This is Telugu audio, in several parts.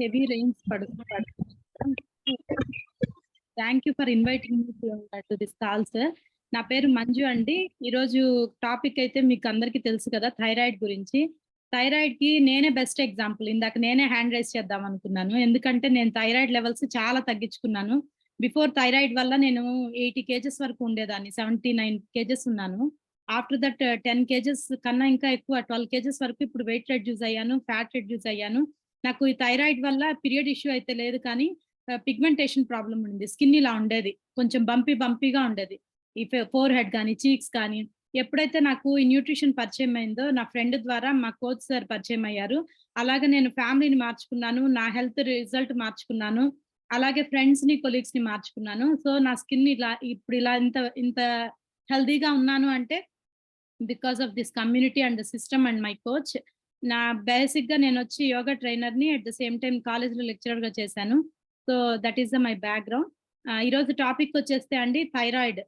heavy rains thank you for inviting me to this call sir. నా పేరు మంజు అండి. ఈరోజు టాపిక్ అయితే మీకు అందరికీ తెలుసు కదా, థైరాయిడ్ గురించి. థైరాయిడ్ కి నేనే బెస్ట్ ఎగ్జాంపుల్. ఇందాక నేనే హ్యాండ్ రైజ్ చేద్దాం అనుకున్నాను, ఎందుకంటే నేను థైరాయిడ్ లెవెల్స్ చాలా తగ్గించుకున్నాను. బిఫోర్ థైరాయిడ్ వల్ల నేను 80 kgs వరకు ఉండేదాన్ని, 79 kgs ఉన్నాను. ఆఫ్టర్ దట్ 10 kgs కన్నా ఇంకా ఎక్కువ 12 kgs వరకు ఇప్పుడు వెయిట్ రెడ్యూస్ అయ్యాను, ఫ్యాట్ రెడ్యూస్ అయ్యాను. నాకు ఈ థైరాయిడ్ వల్ల పీరియడ్ ఇష్యూ అయితే లేదు, కానీ పిగ్మెంటేషన్ ప్రాబ్లం ఉంది. స్కిన్ ఇలా ఉండేది, కొంచెం బంపీగా ఉండేది, ఈ ఫోర్ హెడ్ కానీ చీక్స్ కానీ. ఎప్పుడైతే నాకు ఈ న్యూట్రిషన్ పరిచయం అయిందో, నా ఫ్రెండ్ ద్వారా మా కోచ్ సార్ పరిచయం అయ్యారు. అలాగే నేను ఫ్యామిలీని మార్చుకున్నాను, నా హెల్త్ రిజల్ట్ మార్చుకున్నాను, అలాగే ఫ్రెండ్స్ ని కొలీగ్స్ ని మార్చుకున్నాను. సో నా స్కిన్ ఇలా ఇప్పుడు ఇలా ఇంత హెల్దీగా ఉన్నాను అంటే because of this community and the system and my coach. నా బేసిక్ గా నేను వచ్చి యోగా ట్రైనర్ ని, at the same time college లో లెక్చరర్ గా చేశాను. So that is my background. ఈరోజు టాపిక్ వచ్చేస్తే అండి థైరాయిడ్.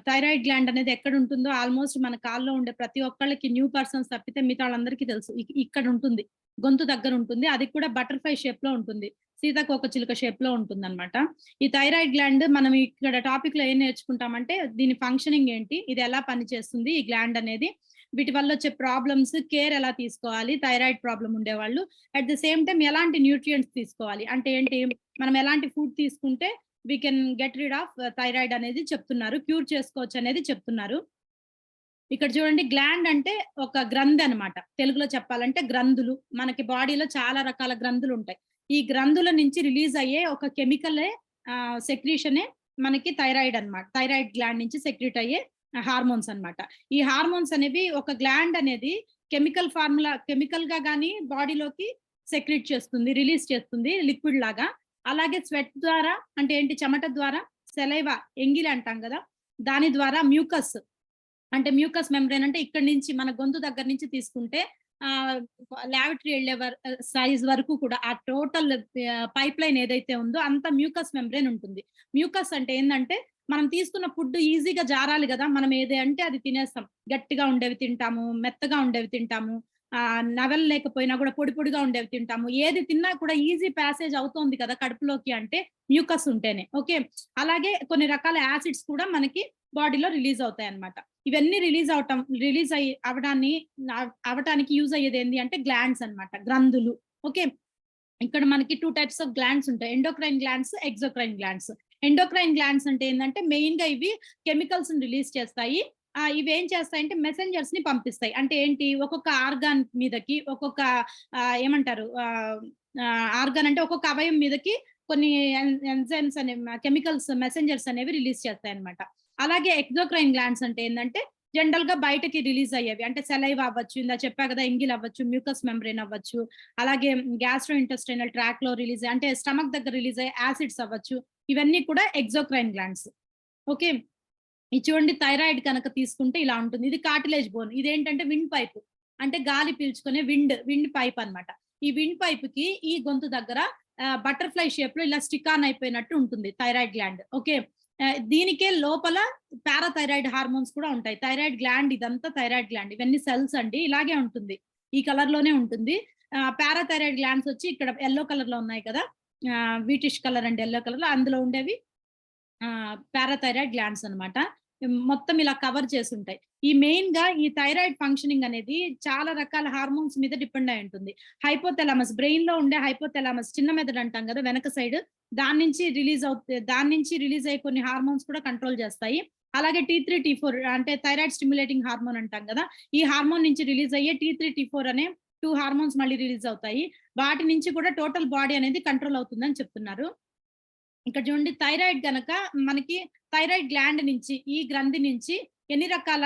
థైరాయిడ్ గ్లాండ్ అనేది ఎక్కడ ఉంటుందో ఆల్మోస్ట్ మన కాల్లో ఉండే ప్రతి ఒక్కళ్ళకి, న్యూ పర్సన్స్ తప్పితే మిగతా వాళ్ళందరికీ తెలుసు. ఇక్కడ ఉంటుంది, గొంతు దగ్గర ఉంటుంది. అది కూడా బటర్ఫ్లై షేప్ లో ఉంటుంది, సీతాకోక చిలుక షేప్ లో ఉంటుంది అనమాట. ఈ థైరాయిడ్ గ్లాండ్ మనం ఇక్కడ టాపిక్ లో ఏం నేర్చుకుంటామంటే, దీని ఫంక్షనింగ్ ఏంటి, ఇది ఎలా పనిచేస్తుంది ఈ గ్లాండ్ అనేది, వీటి వల్ల వచ్చే ప్రాబ్లమ్స్, కేర్ ఎలా తీసుకోవాలి థైరాయిడ్ ప్రాబ్లం ఉండేవాళ్ళు, అట్ ద సేమ్ టైం ఎలాంటి న్యూట్రియంట్స్ తీసుకోవాలి, అంటే ఏంటి, మనం ఎలాంటి ఫుడ్ తీసుకుంటే we can get rid of thyroid అనేది చెప్తున్నారు, క్యూర్ చేసుకోవచ్చు అనేది చెప్తున్నారు. ఇక్కడ చూడండి, గ్లాండ్ అంటే ఒక గ్రంథి అనమాట. తెలుగులో చెప్పాలంటే గ్రంథులు. మనకి బాడీలో చాలా రకాల గ్రంథులు ఉంటాయి. ఈ గ్రంథుల నుంచి రిలీజ్ అయ్యే ఒక కెమికలే సెక్రీషనే మనకి థైరాయిడ్ అనమాట. థైరాయిడ్ గ్లాండ్ నుంచి సెక్రీట్ అయ్యే హార్మోన్స్ అన్నమాట. ఈ హార్మోన్స్ అనేవి, ఒక గ్లాండ్ అనేది కెమికల్ గా గానీ బాడీలోకి సెక్రీట్ చేస్తుంది, రిలీజ్ చేస్తుంది లిక్విడ్ లాగా. అలాగే స్వెట్ ద్వారా, అంటే ఏంటి, చెమట ద్వారా, సెలైవా, ఎంగిలి అంటాం కదా, దాని ద్వారా మ్యూకస్, అంటే మ్యూకస్ మెంబ్రెయిన్, అంటే ఇక్కడ నుంచి మన గొంతు దగ్గర నుంచి తీసుకుంటే లావిటరీ వెళ్ళే సైజ్ వరకు కూడా ఆ టోటల్ పైప్ లైన్ ఏదైతే ఉందో అంత మ్యూకస్ మెంబ్రెయిన్ ఉంటుంది. మ్యూకస్ అంటే ఏంటంటే, మనం తీసుకున్న ఫుడ్ ఈజీగా జారాలి కదా, మనం ఏది అంటే అది తినేస్తాం. గట్టిగా ఉండేవి తింటాము, మెత్తగా ఉండేవి తింటాము, నవల్ లేకపోయినా కూడా పొడి పొడిగా ఉండేవి తింటాము. ఏది తిన్నా కూడా ఈజీ ప్యాసేజ్ అవుతోంది కదా కడుపులోకి, అంటే మ్యూకస్ ఉంటేనే. అలాగే కొన్ని రకాల యాసిడ్స్ కూడా మనకి బాడీలో రిలీజ్ అవుతాయి అన్నమాట. ఇవన్నీ రిలీజ్ అవటానికి యూజ్ అయ్యేది ఏంటి అంటే గ్లాండ్స్ అన్నమాట, గ్రంథులు. ఇక్కడ మనకి 2 types ఆఫ్ గ్లాండ్స్ ఉంటాయి, endocrine glands, exocrine glands. Endocrine glands అంటే ఏంటంటే, మెయిన్ గా ఇవి కెమికల్స్ ని రిలీజ్ చేస్తాయి. ఇవి ఏం చేస్తాయంటే మెసెంజర్స్ ని పంపిస్తాయి. అంటే ఏంటి, ఒక్కొక్క ఆర్గాన్ మీదకి, ఒక్కొక్క ఏమంటారు, ఆర్గాన్ అంటే ఒక్కొక్క అవయం మీదకి కొన్ని ఎంజైమ్స్ అనే కెమికల్స్, మెసెంజర్స్ అనేవి రిలీజ్ చేస్తాయి అనమాట. అలాగే ఎగ్జోక్రైన్ గ్లాండ్స్ అంటే ఏంటంటే, జనరల్ గా బయటకి రిలీజ్ అయ్యేవి, అంటే సెలైవా అవ్వచ్చు, ఇందా చెప్పా కదా, ఎంగిల్ అవ్వచ్చు, మ్యూకస్ మెంబ్రెయిన్ అవ్వచ్చు, అలాగే గ్యాస్ట్రో ఇంటెస్టైనల్ ట్రాక్ లో రిలీజ్, అంటే స్టమక్ దగ్గర రిలీజ్ అయ్యే యాసిడ్స్ అవ్వచ్చు. ఇవన్నీ కూడా ఎగ్జోక్రైన్ గ్లాండ్స్. ఇది చూడండి, థైరాయిడ్ కనుక తీసుకుంటే ఇలా ఉంటుంది. ఇది కార్టిలేజ్ బోన్. ఇదేంటంటే విండ్ పైప్, అంటే గాలి పీల్చుకునే విండ్ పైప్ అన్నమాట. ఈ విండ్ పైప్ కి ఈ గొంతు దగ్గర బటర్ఫ్లై షేప్ లో ఇలా స్టిక్ ఆన్ అయిపోయినట్టు ఉంటుంది థైరాయిడ్ గ్లాండ్. దీనికే లోపల పారాథైరాయిడ్ హార్మోన్స్ కూడా ఉంటాయి. థైరాయిడ్ గ్లాండ్, ఇదంతా థైరాయిడ్ గ్లాండ్, ఇవన్నీ సెల్స్ అండి, ఇలాగే ఉంటుంది, ఈ కలర్ లోనే ఉంటుంది. పారాథైరాయిడ్ గ్లాండ్స్ వచ్చి ఇక్కడ ఎల్లో కలర్ లో ఉన్నాయి కదా, whitish colour and yellow colour లో, అందులో ఉండేవి పారాథైరాయిడ్ గ్లాండ్స్ అన్నమాట. మొత్తం ఇలా కవర్ చేసి ఉంటాయి. ఈ మెయిన్ గా ఈ థైరాయిడ్ ఫంక్షనింగ్ అనేది చాలా రకాల హార్మోన్స్ మీద డిపెండ్ అయి ఉంటుంది. హైపోథాలమస్, బ్రెయిన్ లో ఉండే హైపోథాలమస్, చిన్న మెదడు అంటాం కదా వెనక సైడ్, దాని నుంచి రిలీజ్ అయ్యే కొన్ని హార్మోన్స్ కూడా కంట్రోల్ చేస్తాయి. అలాగే T3 T4 అంటే థైరాయిడ్ స్టిమ్యులేటింగ్ హార్మోన్ అంటాం కదా, ఈ హార్మోన్ నుంచి రిలీజ్ అయ్యే T3 T4 అనే 2 హార్మోన్స్ మళ్ళీ రిలీజ్ అవుతాయి. వాటి నుంచి కూడా టోటల్ బాడీ అనేది కంట్రోల్ అవుతుందని చెప్తున్నారు. ఇక్కడ చూడండి, థైరాయిడ్ గనక మనకి థైరాయిడ్ గ్లాండ్ నుంచి, ఈ గ్రంథి నుంచి ఎన్ని రకాల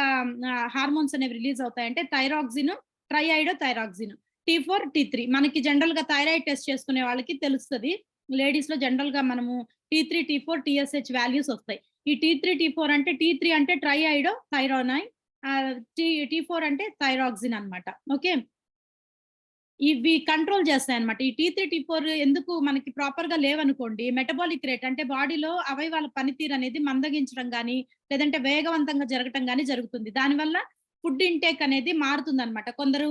హార్మోన్స్ అనేవి రిలీజ్ అవుతాయంటే, thyroxine, triiodo thyroxine, T4 T3. మనకి జనరల్ గా థైరాయిడ్ టెస్ట్ చేసుకునే వాళ్ళకి తెలుస్తుంది, లేడీస్ లో జనరల్ గా మనము T3 T4 TSH వాల్యూస్ వస్తాయి. ఈ T3 T4 అంటే, T3 అంటే ట్రైఐడో థైరోనైన్, T4 అంటే థైరాక్సిన్ అనమాట. ఇవి కంట్రోల్ చేస్తాయి అనమాట. ఈ T3 T4 ఎందుకు మనకి ప్రాపర్ గా లేవనుకోండి, మెటబాలిక్ రేట్, అంటే బాడీలో అవయవాల పనితీరు అనేది మందగించడం గానీ, లేదంటే వేగవంతంగా జరగటం గానీ జరుగుతుంది. దానివల్ల ఫుడ్ ఇంటేక్ అనేది మారుతుంది అనమాట. కొందరు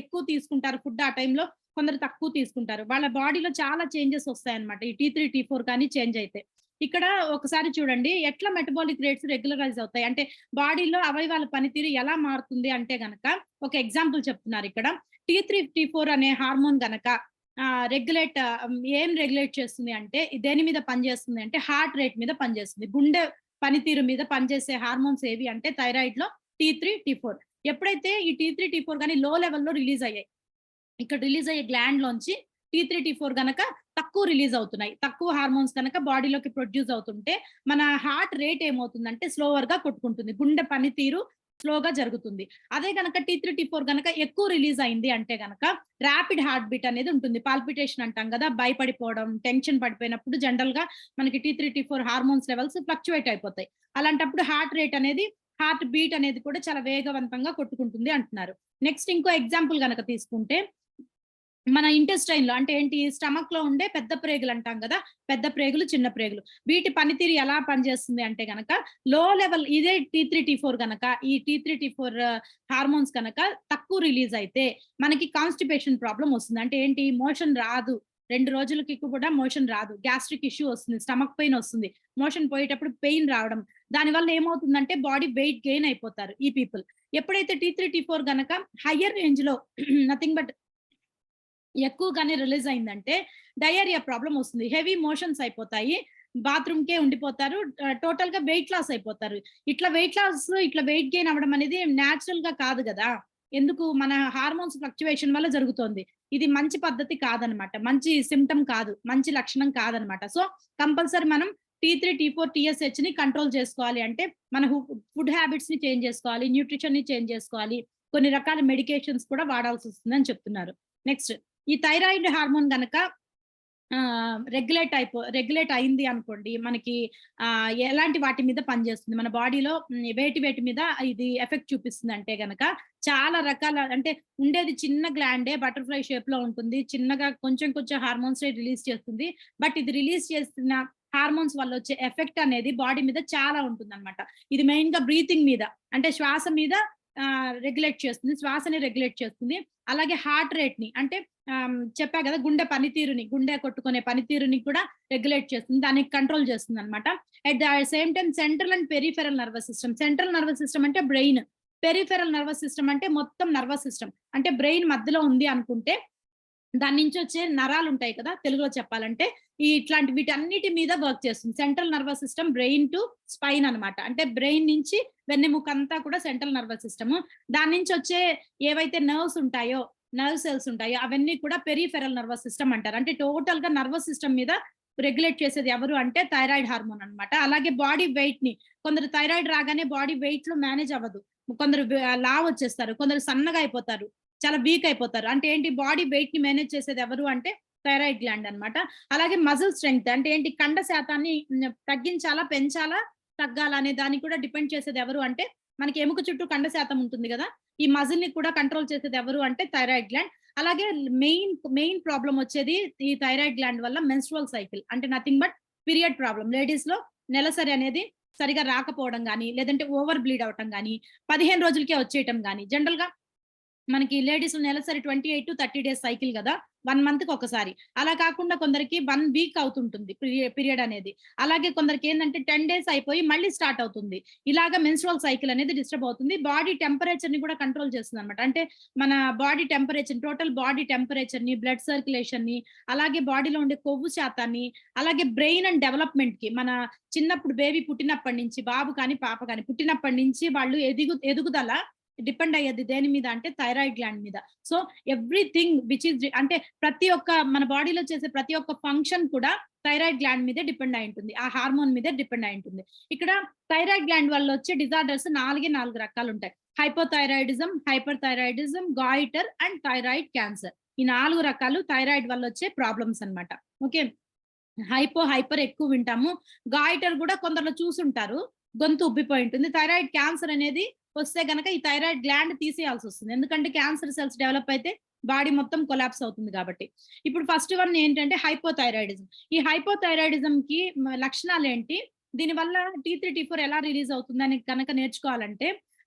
ఎక్కువ తీసుకుంటారు ఫుడ్ ఆ టైంలో, కొందరు తక్కువ తీసుకుంటారు. వాళ్ళ బాడీలో చాలా చేంజెస్ వస్తాయన్నమాట. ఈ T3, T4 కానీ చేంజ్ అయితే. ఇక్కడ ఒకసారి చూడండి ఎట్లా మెటబాలిక్ రేట్స్ రెగ్యులరైజ్ అవుతాయి. అంటే బాడీలో అవయవాల పనితీరు ఎలా మారుతుంది అంటే గనక ఒక ఎగ్జాంపుల్ చెప్తున్నారు ఇక్కడ. T3, T4 అనే హార్మోన్ గనక రెగ్యులేట్ ఏం రెగ్యులేట్ చేస్తుంది అంటే దేని మీద పనిచేస్తుంది అంటే హార్ట్ రేట్ మీద పనిచేస్తుంది. గుండె పనితీరు మీద పనిచేసే హార్మోన్స్ ఏవి అంటే థైరాయిడ్‌లో T3, T4. ఎప్పుడైతే ఈ T3, T4 గాని లో లెవెల్‌లో రిలీజ్ అయ్యాయి. ఇక్కడ రిలీజ్ అయ్యే గ్లాండ్ లోంచి T3, T4 గనక తక్కువ రిలీజ్ అవుతున్నాయి. తక్కువ హార్మోన్స్ కనుక బాడీలోకి ప్రొడ్యూస్ అవుతుంటే మన హార్ట్ రేట్ ఏమవుతుందంటే స్లోవర్ గా కొట్టుకుంటుంది. గుండె పనితీరు స్లోగా జరుగుతుంది. అదే గనక T3, T4 గనక ఎక్కువ రిలీజ్ అయింది అంటే గనక ర్యాపిడ్ హార్ట్ బీట్ అనేది ఉంటుంది. పాల్పిటేషన్ అంటాం కదా! భయపడిపోవడం, టెన్షన్ పడిపోయినప్పుడు జనరల్ గా మనకి T3, T4 hormones levels fluctuate అయిపోతాయి. అలాంటప్పుడు హార్ట్ రేట్ అనేది హార్ట్ బీట్ అనేది కూడా చాలా వేగవంతంగా కొట్టుకుంటుంది అంటున్నారు. నెక్స్ట్ ఇంకో ఎగ్జాంపుల్ గనక తీసుకుంటే మన ఇంటెస్టైన్ లో అంటే ఏంటి స్టమక్ లో ఉండే పెద్ద ప్రేగులు అంటాం కదా, పెద్ద ప్రేగులు చిన్న ప్రేగులు వీటి పనితీరు ఎలా పనిచేస్తుంది అంటే గనక లో లెవెల్ ఇదే T3, T4 గనక ఈ T3, T4 హార్మోన్స్ కనుక తక్కువ రిలీజ్ అయితే మనకి కాన్స్టిపేషన్ ప్రాబ్లం వస్తుంది. అంటే ఏంటి మోషన్ రాదు, 2 రోజులకి కూడా మోషన్ రాదు, గ్యాస్ట్రిక్ ఇష్యూ వస్తుంది, స్టమక్ పెయిన్ వస్తుంది, మోషన్ పోయేటప్పుడు పెయిన్ రావడం. దానివల్ల ఏమవుతుందంటే బాడీ వెయిట్ గెయిన్ అయిపోతారు ఈ పీపుల్. ఎప్పుడైతే T3, T4 గనక హయ్యర్ రేంజ్ లో నథింగ్ బట్ ఎక్కువగానే రిలీజ్ అయిందంటే డయేరియా ప్రాబ్లం వస్తుంది. హెవీ మోషన్స్ అయిపోతాయి. బాత్రూమ్ కే ఉండిపోతారు. టోటల్ గా వెయిట్ లాస్ అయిపోతారు. ఇట్లా వెయిట్ లాస్, ఇట్లా వెయిట్ గెయిన్ అవ్వడం అనేది నేచురల్ గా కాదు గదా! ఎందుకు మన హార్మోన్స్ ఫ్లక్చుయేషన్ వల్ల జరుగుతోంది. ఇది మంచి పద్ధతి కాదనమాట. మంచి సింప్టమ్ కాదు. మంచి లక్షణం కాదనమాట. సో, కంపల్సరీ మనం T3, T4, TSHని కంట్రోల్ చేసుకోవాలి అంటే మన ఫుడ్ హ్యాబిట్స్ ని చేంజ్ చేసుకోవాలి. న్యూట్రిషన్ ని చేంజ్ చేసుకోవాలి. కొన్ని రకాల మెడికేషన్స్ కూడా వాడాల్సొస్తుందని చెప్తున్నారు. నెక్స్ట్ ఈ థైరాయిడ్ హార్మోన్ గనక రెగ్యులేట్ అయింది అనుకోండి మనకి ఎలాంటి వాటి మీద పనిచేస్తుంది మన బాడీలో వేటి మీద ఇది ఎఫెక్ట్ చూపిస్తుంది అంటే గనక చాలా రకాల అంటే ఉండేది చిన్న గ్లాండే బటర్ఫ్లై షేప్ లో ఉంటుంది. చిన్నగా కొంచెం హార్మోన్స్ రిలీజ్ చేస్తుంది. బట్ ఇది రిలీజ్ చేస్తున్న హార్మోన్స్ వల్ల వచ్చే ఎఫెక్ట్ అనేది బాడీ మీద చాలా ఉంటుంది అనమాట. ఇది మెయిన్ గా బ్రీతింగ్ మీద అంటే శ్వాస మీద రెగ్యులేట్ చేస్తుంది, శ్వాసని రెగ్యులేట్ చేస్తుంది. అలాగే హార్ట్ రేట్ ని అంటే చెప్పా కదా గుండె కొట్టుకునే పనితీరుని కూడా రెగ్యులేట్ చేస్తుంది, దాన్ని కంట్రోల్ చేస్తుంది అనమాట. At the same time central and peripheral nervous system. Central nervous system అంటే బ్రెయిన్, పెరిఫెరల్ నర్వస్ సిస్టమ్ అంటే మొత్తం నర్వస్ సిస్టమ్. అంటే బ్రెయిన్ మధ్యలో ఉంది అనుకుంటే దాని నుంచి వచ్చే నరాలు ఉంటాయి కదా, తెలుగులో చెప్పాలంటే ఇట్లాంటి వీటన్నిటి మీద వర్క్ చేస్తుంది. Central nervous system brain to spine అనమాట. అంటే బ్రెయిన్ నుంచి వెన్నెముక అంతా కూడా సెంట్రల్ నర్వస్ సిస్టమ్. దాని నుంచి వచ్చే ఏవైతే నర్వ్ సెల్స్ ఉంటాయో అవన్నీ కూడా పెరిఫెరల్ నర్వస్ సిస్టమ్ అంటారు. అంటే టోటల్ గా నర్వస్ సిస్టమ్ మీద రెగ్యులేట్ చేసేది ఎవరు అంటే థైరాయిడ్ హార్మోన్ అనమాట. అలాగే బాడీ వెయిట్ ని కొందరు థైరాయిడ్ రాగానే బాడీ వెయిట్ లో మేనేజ్ అవ్వదు, కొందరు లావ్ వచ్చేస్తారు, కొందరు సన్నగా అయిపోతారు, చాలా వీక్ అయిపోతారు. అంటే ఏంటి బాడీ వెయిట్ ని మేనేజ్ చేసేది ఎవరు అంటే థైరాయిడ్ గ్లాండ్ అనమాట. అలాగే మజిల్ స్ట్రెంగ్త్ అంటే ఏంటి కండ శాతాన్ని తగ్గించాలా పెంచాలా తగ్గాలా అనే దాన్ని కూడా డిపెండ్ చేసేది ఎవరు అంటే మనకి ఎముక చుట్టూ కండ శాతం ఉంటుంది కదా, ఈ మజిల్ ని కూడా కంట్రోల్ చేసేది ఎవరు అంటే థైరాయిడ్ గ్లాండ్. అలాగే మెయిన్ ప్రాబ్లం వచ్చేది ఈ థైరాయిడ్ గ్లాండ్ వల్ల మెన్స్ట్రువల్ సైకిల్ అంటే nothing but period problem. Ladies లో నెలసరి అనేది సరిగా రాకపోవడం గానీ లేదంటే ఓవర్ బ్లీడ్ అవటం గానీ 15 రోజులకే వచ్చేయటం గానీ జనరల్ గా మనకి లేడీస్ నెలసరి 28-30 డేస్ సైకిల్ కదా, 1 మంత్ కి ఒకసారి. అలా కాకుండా కొందరికి 1 వీక్ అవుతుంటుంది పీరియడ్ అనేది. అలాగే కొందరికి ఏంటంటే 10 డేస్ అయిపోయి మళ్ళీ స్టార్ట్ అవుతుంది. ఇలాగా మెన్స్ట్రువల్ సైకిల్ అనేది డిస్టర్బ్ అవుతుంది. బాడీ టెంపరేచర్ ని కూడా కంట్రోల్ చేస్తుంది అనమాట. అంటే మన body temperature, total body temperature ని, బ్లడ్ సర్క్యులేషన్ ని, అలాగే బాడీలో ఉండే కొవ్వు శాతాన్ని, అలాగే బ్రెయిన్ అండ్ డెవలప్మెంట్ కి మన చిన్నప్పుడు బేబీ పుట్టినప్పటి నుంచి బాబు కానీ పాప కానీ పుట్టినప్పటి నుంచి వాళ్ళు ఎదుగుదల డిపెండ్ అయ్యేది దేని మీద అంటే థైరాయిడ్ గ్లాండ్ మీద. సో ఎవ్రీథింగ్ విచ్ ఇస్ అంటే ప్రతి ఒక్క మన బాడీలో చేసే ప్రతి ఒక్క ఫంక్షన్ కూడా థైరాయిడ్ గ్లాండ్ మీదే డిపెండ్ అయి ఉంటుంది, ఆ హార్మోన్ మీదే డిపెండ్ అయి ఉంటుంది. ఇక్కడ థైరాయిడ్ గ్లాండ్ వల్ల వచ్చే డిజార్డర్స్ 4 రకాలు ఉంటాయి. Hypothyroidism, hyper thyroidism, goitre and thyroid cancer. ఈ 4 రకాలు థైరాయిడ్ వల్ల వచ్చే ప్రాబ్లమ్స్ అన్నమాట. ఓకే, హైపర్ ఎక్కువ వింటాము. గాయిటర్ కూడా కొందరు చూసుంటారు, గొంతు ఉబ్బిపోయి ఉంటుంది. థైరాయిడ్ క్యాన్సర్ అనేది వస్తే గనక ఈ థైరాయిడ్ గ్లాండ్ తీసేయాల్సి వస్తుంది, ఎందుకంటే క్యాన్సర్ సెల్స్ డెవలప్ అయితే బాడీ మొత్తం కొలాప్స్ అవుతుంది కాబట్టి. ఇప్పుడు ఫస్ట్ వన్ ఏంటంటే హైపోథైరాయిడిజం. ఈ హైపోథైరాయిడిజం కి లక్షణాలు ఏంటి, దీనివల్ల T3, T4 ఎలా రిలీజ్ అవుతుందని కనుక నేర్చుకోవాలంటే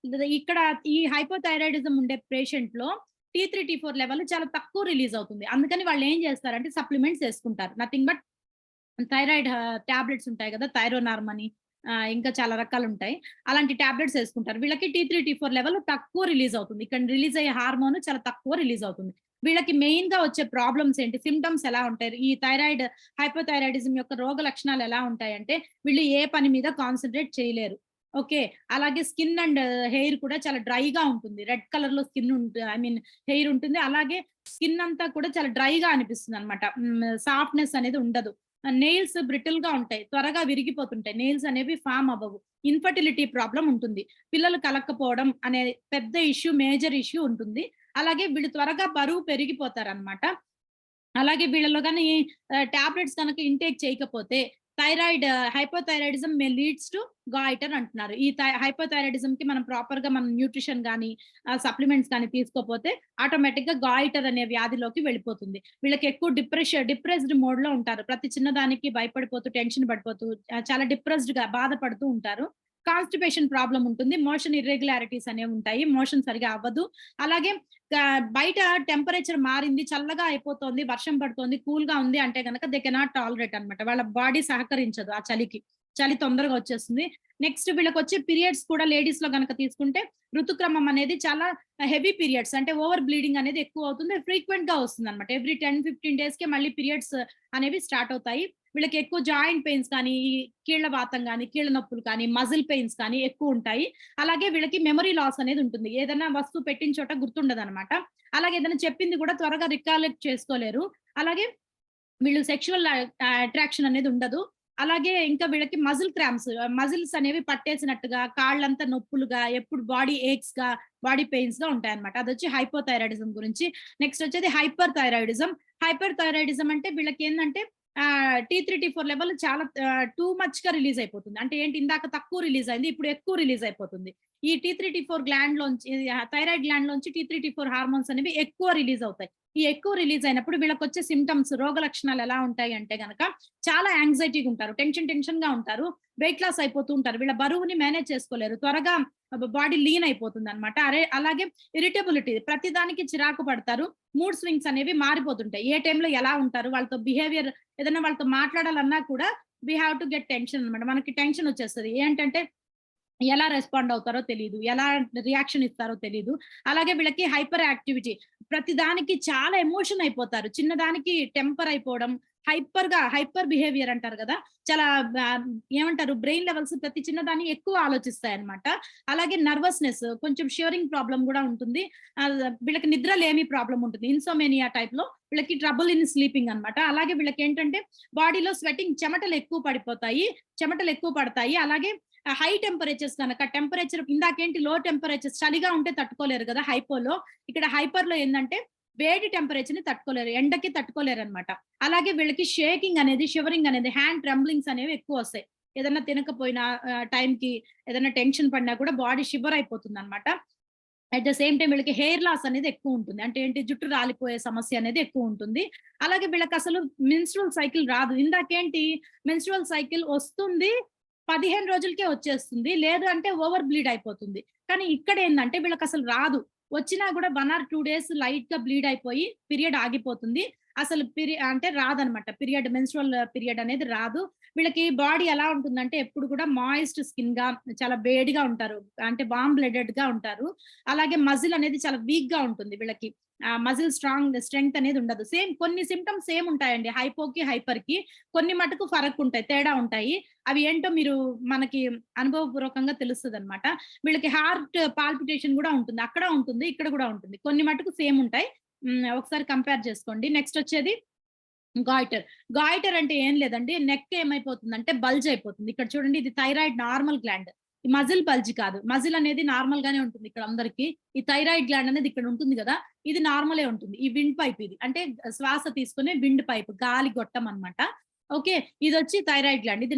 ఇక్కడ ఈ హైపోథైరాయిడిజం ఉండే పేషెంట్ లో T3, T4 లెవెల్ చాలా తక్కువ రిలీజ్ అవుతుంది. అందుకని వాళ్ళు ఏం చేస్తారంటే సప్లిమెంట్స్ యేసుకుంటారు. నథింగ్ బట్ థైరాయిడ్ టాబ్లెట్స్ ఉంటాయి కదా! థైరోనార్మ్ అని ఇంకా చాలా రకాలుంటాయి. అలాంటి టాబ్లెట్స్ యేసుకుంటారు. వీళ్ళకి T3, T4 లెవెల్ తక్కువ రిలీజ్ అవుతుంది. ఇక్కడ రిలీజ్ అయ్యే హార్మోన్ చాలా తక్కువ రిలీజ్ అవుతుంది. వీళ్ళకి మెయిన్‌గా వచ్చే ప్రాబ్లమ్స్ ఏంటి? సింప్టమ్స్ ఎలా ఉంటాయి? ఈ థైరాయిడ్ హైపోథైరాయిడిజం యొక్క రోగ లక్షణాలు ఎలా ఉంటాయంటే, వీళ్ళు ఏ పని మీద కాన్సంట్రేట్ చేయలేరు. ఓకే. అలాగే స్కిన్ అండ్ హెయిర్ కూడా చాలా డ్రైగా ఉంటుంది. రెడ్ కలర్‌లో స్కిన్ ఐ మీన్ హెయిర్ ఉంటుంది. అలాగే స్కిన్ అంతా కూడా చాలా డ్రైగా అనిపిస్తుందన్నమాట. సాఫ్ట్‌నెస్ అనేది ఉండదు. నెయిల్స్ బ్రిటిల్‌గా ఉంటాయి. త్వరగా విరిగిపోతుంటాయి. నెయిల్స్ అనేవి ఫార్మ్ అవ్వవు. ఇన్‌ఫర్టిలిటీ ప్రాబ్లమ్ ఉంటుంది. పిల్లలు కలక్కపోవడం అనే పెద్ద ఇష్యూ, మేజర్ ఇష్యూ ఉంటుంది. అలాగే వీళ్ళు త్వరగా బరువు పెరిగిపోతారనమాట. అలాగే వీళ్ళలో గాని టాబ్లెట్స్ గనక ఇంటేక్ చేయకపోతే thyroid hypothyroidism May leads to goitre అంటున్నారు. ఈ హైపోథైరాయిడిజంకి మనం ప్రాపర్‌గా మనం న్యూట్రిషన్ గాని, సప్లిమెంట్స్ గాని తీసుకోపోతే ఆటోమేటిక్‌గా గాయిటర్ అనే వ్యాధిలోకి వెళ్ళిపోతుంది. వీళ్ళకి ఎక్కువ డిప్రెస్డ్ మోడ్‌లో ఉంటారు. ప్రతి చిన్నదానికి భయపడిపోతూ, టెన్షన్ పడిపోతూ చాలా డిప్రెస్డ్‌గా బాధపడుతూ ఉంటారు. కాన్‌స్టిపేషన్ ప్రాబ్లమ్ ఉంటుంది. మోషన్ ఇర్రెగ్యులారిటీస్ అనేవి ఉంటాయి. మోషన్ సరిగ్గా అవ్వదు. అలాగే బయట టెంపరేచర్ మారింది, చల్లగా అయిపోతోంది, వర్షం పడుతోంది, కూల్‌గా ఉంది అంటే గనక దే కెనాట్ టాలరేట్ అన్నమాట. వాళ్ళ బాడీ సహకరించదు ఆ చలికి. చలి తొందరగా వచ్చేస్తుంది. నెక్స్ట్ వీళ్ళకొచ్చే పీరియడ్స్ కూడా లేడీస్‌లో గనక తీసుకుంటే ఋతుక్రమం అనేది చాలా హెవీ పీరియడ్స్ అంటే ఓవర్ బ్లీడింగ్ అనేది ఎక్కువ అవుతుంది. ఫ్రీక్వెంట్‌గా వస్తుందన్నమాట. ఎవ్రీ 10, 15 డేస్‌కే మళ్ళీ పీరియడ్స్ అనేవి స్టార్ట్ అవుతాయి. వీళ్ళకి ఎక్కువ జాయింట్ పెయిన్స్ కానీ, ఈ కీళ్ళ వాతం గాని, కీళ్ళ నొప్పులు కానీ, మజిల్ పెయిన్స్ కానీ ఎక్కువుంటాయి. అలాగే వీళ్ళకి మెమరీ లాస్ అనేది ఉంటుంది. ఏదైనా వస్తువు పెట్టిన చోట గుర్తుండదనమాట. అలాగే ఏదైనా చెప్పింది కూడా త్వరగా రికాలెక్ట్ చేసుకోలేరు. అలాగే వీళ్ళు సెక్షువల్ అట్రాక్షన్ అనేది ఉండదు. అలాగే ఇంకా వీళ్ళకి మజిల్ క్రాంప్స్, మజిల్స్ అనేవి పట్టేసినట్టుగా, కాళ్ళంతా నొప్పులుగా, ఎప్పుడు బాడీ ఏక్స్‌గా, బాడీ పెయిన్స్‌గా ఉంటాయన్నమాట. అదొచ్చి హైపోథైరాయిడిజం గురించి. నెక్స్ట్ వచ్చేది హైపర్ థైరాయిడిజం. హైపర్ థైరాయిడిజం అంటే వీళ్ళకేందంటే T3, T4 లెవెల్ చాలా టూ మచ్‌గా రిలీజ్ అయిపోతుంది. అంటే ఏంటి ఇందాక తక్కువ రిలీజ్ అయింది. ఇప్పుడు ఎక్కువ రిలీజ్ అయిపోతుంది. ఈ T3, T4 గ్లాండ్‌లోంచి thyroid గ్లాండ్‌లోంచి T3, T4 hormones అనేవి ఎక్కువ రిలీజ్ అవుతాయి. ఈ ఎక్కువ రిలీజ్ అయినప్పుడు వీళ్ళకొచ్చే సింప్టమ్స్, రోగ లక్షణాలు ఎలా ఉంటాయి అంటే గనక చాలా యాంగ్జైటీగా ఉంటారు. టెన్షన్‌గా ఉంటారు. వెయిట్ లాస్ అయిపోతూ ఉంటారు. వీళ్ళ బరువుని మేనేజ్ చేసుకోలేరు. త్వరగా బాడీ లీన్ అయిపోతుందన్నమాట. అలాగే ఇరిటబిలిటీ ప్రతిదానికి చిరాకు పడతారు. మూడ్ స్వింగ్స్ అనేవి మారిపోతుంటాయి. ఏ టైంలో ఎలా ఉంటారు, వాళ్ళతో బిహేవియర్ ఏదైనా వాళ్ళతో మాట్లాడాలన్నా కూడా we have to get tension అన్నమాట. మనకి టెన్షన్ వచ్చేస్తది. ఏంటంటే ఎలా రెస్పాండ్ అవుతారో తెలీదు. ఎలా రియాక్షన్ ఇస్తారో తెలీదు. అలాగే వీళ్ళకి హైపర్ యాక్టివిటీ. ప్రతి దానికి చాలా ఎమోషన్ అయిపోతారు. చిన్నదానికి టెంపర్ అయిపోవడం, హైపర్ బిహేవియర్ అంటారు గదా! చాలా ఏమంటారు బ్రెయిన్ లెవెల్స్ ప్రతి చిన్నదాన్ని ఎక్కువ ఆలోచిస్తాయన్నమాట. అలాగే నర్వస్‌నెస్, కొంచెం షివరింగ్ ప్రాబ్లమ్ గూడా ఉంటుంది. వీళ్ళకి నిద్రలేమి ప్రాబ్లమ్ ఉంటుంది. ఇన్సోమేనియా టైప్‌లో వీళ్ళకి ట్రబుల్ ఇన్ స్లీపింగ్ అన్నమాట. అలాగే వీళ్ళకేంటంటే బాడీలో స్వెటింగ్ చెమటలు ఎక్కువ పడిపోతాయి. చెమటలు ఎక్కువ పడతాయి. అలాగే హై టెంపరేచర్స్ గనక టెంపరేచర్ ఇందాకేంటి లో టెంపరేచర్స్ చలిగా ఉంటే తట్టుకోలేరు గదా! హైపోలో. ఇక్కడ హైపర్‌లో ఏందంటే వేడి టెంపరేచర్‌ని తట్టుకోలేరు. ఎండకి తట్టుకోలేరనమాట. అలాగే వీళ్ళకి షేకింగ్ అనేది, షివరింగ్ అనేది, హ్యాండ్ ట్రెంబ్లింగ్స్ అనేవి ఎక్కువొస్తాయి. ఏదన్నా తినకపోయినా టైంకి ఏదైనా టెన్షన్ పడినా కూడా బాడీ షివర్ అయిపోతుందనమాట. అట్ ద సేమ్ టైమ్ వీళ్ళకి హెయిర్ లాస్ అనేది ఎక్కువుంటుంది. అంటే ఏంటి జుట్టు రాలిపోయే సమస్య అనేది ఎక్కువుంటుంది. అలాగే వీళ్ళకసలు మెన్స్ట్రువల్ సైకిల్ రాదు. ఇందాకేంటి మెన్స్ట్రువల్ సైకిల్ వస్తుంది. 15 రోజులకే వచ్చేస్తుంది. లేదు అంటే ఓవర్ బ్లీడ్ అయిపోతుంది. కానీ ఇక్కడేందంటే వీళ్ళకసలు రాదు. వచ్చినా గూడా 1 ఆర్ 2 డేస్ లైట్‌గా బ్లీడ్ అయిపోయి పీరియడ్ ఆగిపోతుంది. అసలు అంటే రాదనమాట. మెన్స్ట్రువల్ పీరియడ్ అనేది రాదు. వీళ్ళకి బాడీ ఎలా ఉంటుందంటే ఎప్పుడు కూడా మాయిస్ట్ స్కిన్‌గా చాలా వేడిగా ఉంటారు. అంటే వార్మ్ బ్లడెడ్‌గా ఉంటారు. అలాగే మజిల్ అనేది చాలా వీక్‌గా ఉంటుంది వీళ్ళకి. మజిల్ స్ట్రెంగ్త్ అనేది ఉండదు. కొన్ని సింప్టమ్స్ సేమ్ ఉంటాయండి. హైపోకి, హైపర్‌కి. కొన్ని మటుకు ఫరక్ ఉంటాయి. తేడా ఉంటాయి. అవి ఏంటో మీరు మనకి అనుభవపూర్వకంగా తెలుస్తదనమాట. వీళ్ళకి హార్ట్ పాల్పిటేషన్ గూడా ఉంటుంది. అక్కడ ఉంటుంది. ఇక్కడ గూడా ఉంటుంది. కొన్ని మటుకు సేమ్ ఉంటాయి. ఒకసారి కంపేర్ చేసుకోండి. నెక్స్ట్ వచ్చేది గాయిటర్. గాయిటర్ అంటే ఏం లేదండి. నెక్ ఏమైపోతుందంటే బల్జ్ అయిపోతుంది. ఇక్కడ చూడండి ఇది థైరాయిడ్ నార్మల్ గ్లాండ్. ఈ మజిల్ బల్జ్ కాదు. మజిల్ అనేది నార్మల్ గానే ఉంటుంది ఇక్కడ అందరికి. ఈ థైరాయిడ్ గ్లాండ్ అనేది ఇక్కడ ఉంటుంది గదా! ఇది నార్మలే ఉంటుంది. ఈ విండ్ పైప్ ఇది. అంటే శ్వాస తీసుకునే విండ్ పైప్, గాలి గొట్టం అన్నమాట. ఓకే. ఇదొచ్చి థైరాయిడ్ గ్లాండ్. ఇది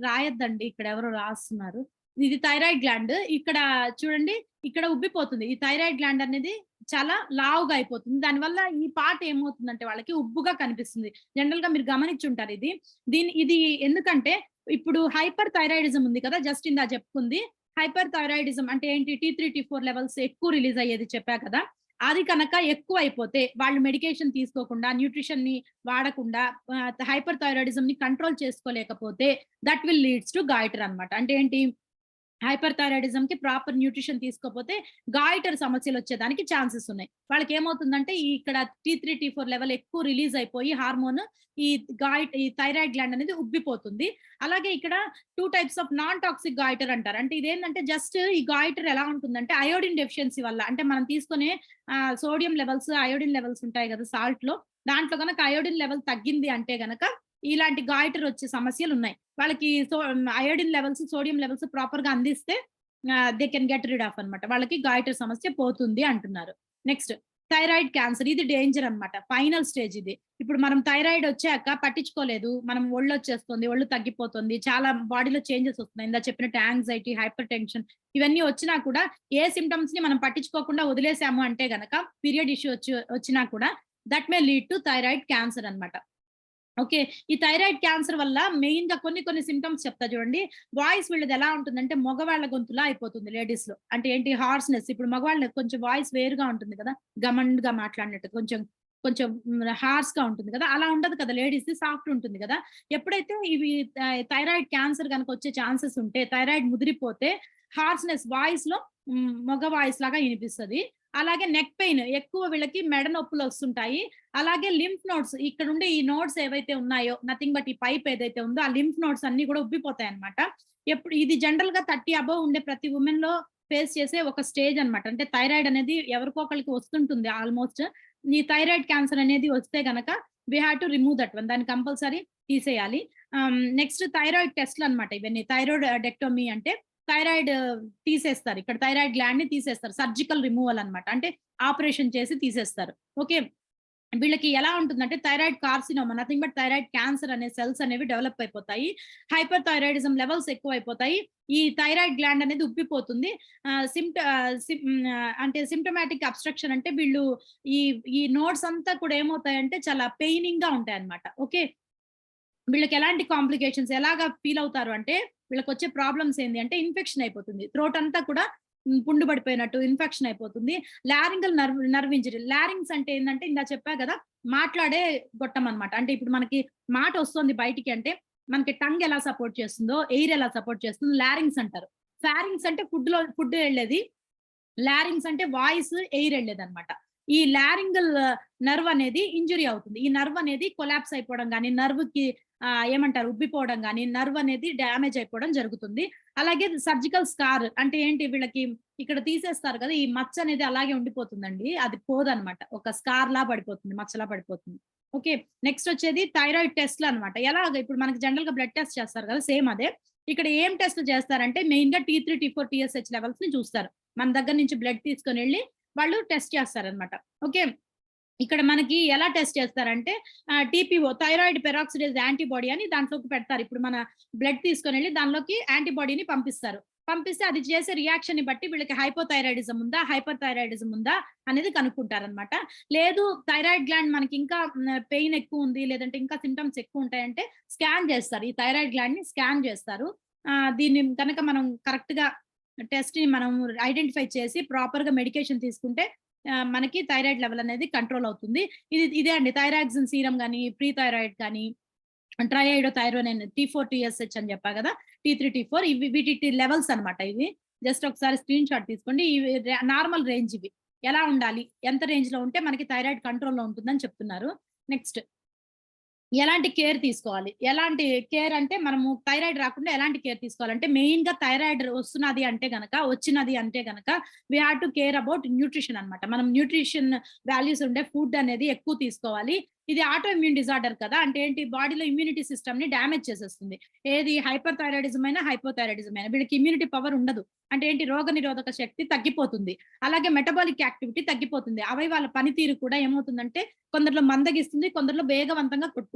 రాయొద్దండి. ఇక్కడ ఎవరో రాస్తున్నారు. ఇది థైరాయిడ్ గ్లాండ్. ఇక్కడ చూడండి ఇక్కడ ఉబ్బిపోతుంది. ఈ థైరాయిడ్ గ్లాండ్ అనేది చాలా లావుగా అయిపోతుంది. దానివల్ల ఈ పార్ట్ ఏమవుతుందంటే వాళ్ళకి ఉబ్బుగా కనిపిస్తుంది. జనరల్‌గా మీరు గమనించుంటారు ఇది. ఇది ఎందుకంటే ఇప్పుడు హైపర్ థైరాయిడిజం ఉంది కదా! జస్ట్ చెప్పుకుంది. హైపర్ థైరాయిడిజం అంటే ఏంటి? T3, T4 లెవెల్స్ ఎక్కువ రిలీజ్ అయ్యేది చెప్పా కదా! అది కనుక ఎక్కువైపోతే వాళ్ళు మెడికేషన్ తీసుకోకుండా, న్యూట్రిషన్‌ని వాడకుండా హైపర్ థైరాయిడిజంని కంట్రోల్ చేసుకోలేకపోతే that will leads to goiter అన్నమాట. అంటే ఏంటి? హైపర్ థైరాయిడిజంకి ప్రాపర్ న్యూట్రిషన్ తీసుకోకపోతే గాయిటర్ సమస్యలు వచ్చేదానికి ఛాన్సెస్ ఉన్నాయి. వాళ్ళకి ఏమవుతుందంటే ఇక్కడ T3, T4 లెవెల్ ఎక్కువ రిలీజ్ అయిపోయి హార్మోన్ ఈ ఈ థైరాయిడ్ గ్లాండ్ అనేది ఉబ్బిపోతుంది. అలాగే ఇక్కడ 2 types of non toxic goitre అంటారు. అంటే ఇదేంటంటే జస్ట్ ఈ గాయిటర్ ఎలా ఉంటుందంటే అయోడిన్ డెఫిషియన్సీ వల్ల, అంటే మనం తీసుకునే సోడియం లెవెల్స్, అయోడిన్ లెవెల్స్ ఉంటాయి కదా సాల్ట్‌లో. దాంట్లో గనక అయోడిన్ లెవెల్ తగ్గింది అంటే గనక ఇలాంటి గాయిటర్ వచ్చే సమస్యలున్నాయి. వాళ్ళకి అయోడిన్ లెవెల్స్, సోడియం లెవెల్స్ ప్రాపర్‌గా అందిస్తే they can get rid of అన్నమాట. వాళ్ళకి గాయిటర్ సమస్య పోతుంది అంటున్నారు. Next thyroid cancer. ఇది డేంజర్ అన్నమాట. ఫైనల్ స్టేజ్ ఇది. ఇప్పుడు మనం థైరాయిడ్ వచ్చాక పట్టించుకోలేదు. మనం ఒళ్ళొచ్చేస్తుంది, ఒళ్ళు తగ్గిపోతుంది. చాలా బాడీలో చేంజెస్ వస్తున్నాయి. ఇందాక చెప్పినట్టు యాంగ్జైటీ, హైపర్ టెన్షన్ ఇవన్నీ వచ్చినా కూడా ఏ సింప్టమ్స్‌ని మనం పట్టించుకోకుండా వదిలేసాము అంటే గనక పీరియడ్ ఇష్యూ వచ్చినా కూడా that may lead to thyroid cancer అన్నమాట. ఓకే. ఈ థైరాయిడ్ క్యాన్సర్ వల్ల మెయిన్‌గా కొన్ని సింప్టమ్స్ చెప్తా చూడండి. వాయిస్ వీళ్ళది ఎలా ఉంటుందంటే మగవాళ్ళ గొంతులా అయిపోతుంది లేడీస్‌లో. అంటే ఏంటి హార్స్‌నెస్. ఇప్పుడు మగవాళ్ళకి కొంచెం వాయిస్ వేరుగా ఉంటుంది కదా! గమండ్‌గా మాట్లాడినట్టు కొంచెం కొంచెం హార్స్‌గా ఉంటుంది కదా! అలా ఉండదు కదా! లేడీస్‌ది సాఫ్ట్ ఉంటుంది కదా! ఎప్పుడైతే ఇవి థైరాయిడ్ క్యాన్సర్ గనక వచ్చే ఛాన్సెస్ ఉంటే, థైరాయిడ్ ముదిరిపోతే హార్స్‌నెస్ వాయిస్‌లో మగ వాయిస్ లాగా ఇనిపిస్తది. అలాగే నెక్ పెయిన్ ఎక్కువ వీళ్ళకి మెడ నొప్పులొస్తుంటాయి. అలాగే లింఫ్ నోడ్స్ ఇక్కడుండే ఈ నోడ్స్ ఏవైతే ఉన్నాయో నథింగ్ బట్ ఈ పైప్ ఏదైతే ఉందో ఆ లింఫ్ నోడ్స్ అన్నీ కూడా ఉబ్బిపోతాయన్నమాట. ఇది జనరల్‌గా 30 అబోవ్ ఉండే ప్రతి వుమెన్‌లో ఫేస్ చేసే ఒక స్టేజ్ అన్నమాట. అంటే థైరాయిడ్ అనేది ఎవరికో ఒకళ్ళకి వస్తుంటుంది ఆల్‌మోస్ట్. ఈ థైరాయిడ్ క్యాన్సర్ అనేది వస్తే గనక we have to remove that one. దాన్ని కంపల్సరీ తీసేయాలి. నెక్స్ట్ థైరాయిడ్ టెస్ట్‌లన్నమాట ఇవన్నీ. థైరాయిడెక్టోమీ అంటే థైరాయిడ్ తీసేస్తారు. ఇక్కడ థైరాయిడ్ గ్లాండ్‌ని తీసేస్తారు. సర్జికల్ రిమూవల్ అన్నమాట. అంటే ఆపరేషన్ చేసి తీసేస్తారు. ఓకే. వీళ్ళకి ఎలా ఉంటుందంటే thyroid carcinoma nothing but thyroid cancer అనే సెల్స్ అనేవి డెవలప్ అయిపోతాయి. హైపర్ థైరాయిడిజం లెవెల్స్ ఎక్కువైపోతాయి. ఈ థైరాయిడ్ గ్లాండ్ అనేది ఉబ్బిపోతుంది. అంటే సింప్టమాటిక్ అబ్స్ట్రక్షన్ అంటే వీళ్ళు ఈ ఈ నోడ్స్ అంతా కూడా ఏమవుతాయంటే చాలా పెయినింగ్‌గా ఉంటాయన్నమాట. ఓకే. వీళ్ళకి ఎలాంటి కాంప్లికేషన్స్ ఎలాగా ఫీల్ అవుతారు అంటే వీళ్ళకొచ్చే ప్రాబ్లమ్స్ ఏంది అంటే ఇన్ఫెక్షన్ అయిపోతుంది. థ్రోట్ అంతా కూడా పుండు పడిపోయినట్టు ఇన్ఫెక్షన్ అయిపోతుంది. లారింగల్ నర్వ్ ఇంజరీ. లారింగ్స్ అంటే ఏందంటే ఇందాక చెప్పా కదా! మాట్లాడే గొట్టం అన్నమాట. అంటే ఇప్పుడు మనకి మాట వస్తుంది బయటికి అంటే మనకి టంగ్ ఎలా సపోర్ట్ చేస్తుందో, ఎయిర్ ఎలా సపోర్ట్ చేస్తుందో లారింగ్స్ అంటారు. ఫారింగ్స్ అంటే ఫుడ్ ఎళ్ళేది. లారింగ్స్ అంటే వాయిస్, ఎయిర్ ఎళ్ళేదన్నమాట. ఈ లారింగల్ నర్వ్ అనేది ఇంజ్యూరీ అవుతుంది. ఈ నర్వ్ అనేది కొలాప్స్ అయిపోవడం గాని, నర్వ్‌కి ఏమంటారు ఉబ్బిపోవడం గాని, నర్వ్ అనేది డ్యామేజ్ అయిపోవడం జరుగుతుంది. అలాగే సర్జికల్ స్కార్ అంటే ఏంటి వీళ్ళకి ఇక్కడ తీసేస్తారు కదా! ఈ మచ్చ అనేది అలాగే ఉండిపోతుందండి. అది పోదన్నమాట. ఒక స్కార్‌లా పడిపోతుంది. మచ్చలా పడిపోతుంది. ఓకే. నెక్స్ట్ వచ్చేది థైరాయిడ్ టెస్ట్‌లన్నమాట. ఎలాగ ఇప్పుడు మనకి జనరల్‌గా బ్లడ్ టెస్ట్ చేస్తారు కదా! సేమ్ అదే. ఇక్కడ ఏం టెస్ట్‌లు చేస్తారంటే మెయిన్‌గా T3, T4, TSH లెవెల్స్‌ని చూస్తారు. మన దగ్గర నుంచి బ్లడ్ తీసుకొనెళ్లి వాళ్ళు టెస్ట్ చేస్తారన్నమాట. ఓకే. ఇక్కడ మనకి ఎలా టెస్ట్ చేస్తారంటే టీపీఓ థైరాయిడ్ పెరాక్సిడేజ్ యాంటీబాడీ అని దాంట్లోకి పెడతారు. ఇప్పుడు మన బ్లడ్ తీసుకొనెళ్లి దానిలోకి యాంటీబాడీని పంపిస్తారు. పంపిస్తే అది చేసే రియాక్షన్‌ని బట్టి వీళ్ళకి హైపోథైరాయిడిజం ఉందా? హైపర్ థైరాయిడిజం ఉందా? అనేది కనుక్కుంటారనమాట. లేదు థైరాయిడ్ గ్లాండ్ మనకి ఇంకా పెయిన్ ఎక్కువుంది. లేదంటే ఇంకా సింప్టమ్స్ ఎక్కువుంటాయంటే స్కాన్ చేస్తారు. ఈ థైరాయిడ్ గ్లాండ్‌ని స్కాన్ చేస్తారు. దీన్ని గనక మనం కరెక్ట్‌గా టెస్ట్‌ని మనం ఐడెంటిఫై చేసి ప్రాపర్‌గా మెడికేషన్ తీసుకుంటే మనకి థైరాయిడ్ లెవెల్ అనేది కంట్రోల్ అవుతుంది. ఇదే అండి థైరాక్సిన్ సీరమ్ గాని, ప్రీ థైరాయిడ్ కానీ, ట్రైఐడోథైరోనిన్ T4, TSH అని చెప్పా గదా! T3, T4 ఇవి వీటి లెవెల్స్ అన్నమాట ఇవి. జస్ట్ ఒకసారి స్క్రీన్ షాట్ తీసుకోండి. ఇవి నార్మల్ రేంజ్ ఇవి. ఎలా ఉండాలి? ఎంత రేంజ్‌లో ఉంటే మనకి థైరాయిడ్ కంట్రోల్‌లో ఉంటుందని చెప్తున్నారు. నెక్స్ట్ ఎలాంటి కేర్ తీసుకోవాలి? ఎలాంటి కేర్ అంటే మనము థైరాయిడ్ రాకుండా ఎలాంటి కేర్ తీసుకోవాలంటే మెయిన్‌గా థైరాయిడ్ వచ్చినది అంటే గనక we have to care about nutrition అన్నమాట. మనం న్యూట్రిషన్ వాల్యూస్ ఉండే ఫుడ్ అనేది ఎక్కువ తీసుకోవాలి. ఇది ఆటో ఇమ్యూన్ డిజార్డర్ కదా! అంటే ఏంటి బాడీలో ఇమ్యూనిటీ సిస్టమ్‌ని డ్యామేజ్ చేసేస్తుంది. ఏది హైపర్ థైరాయిడిజం అయినా, హైపోథైరాయిడిజం అయినా వీళ్ళకి ఇమ్యూనిటీ పవర్ ఉండదు. అంటే ఏంటి రోగనిరోధక శక్తి తగ్గిపోతుంది. అలాగే మెటబాలిక్ యాక్టివిటీ తగ్గిపోతుంది. అవయవాల పనితీరు కూడా ఏమవుతుందంటే కొందరిలో మందగిస్తుంది. కొందరిలో వేగవంతంగా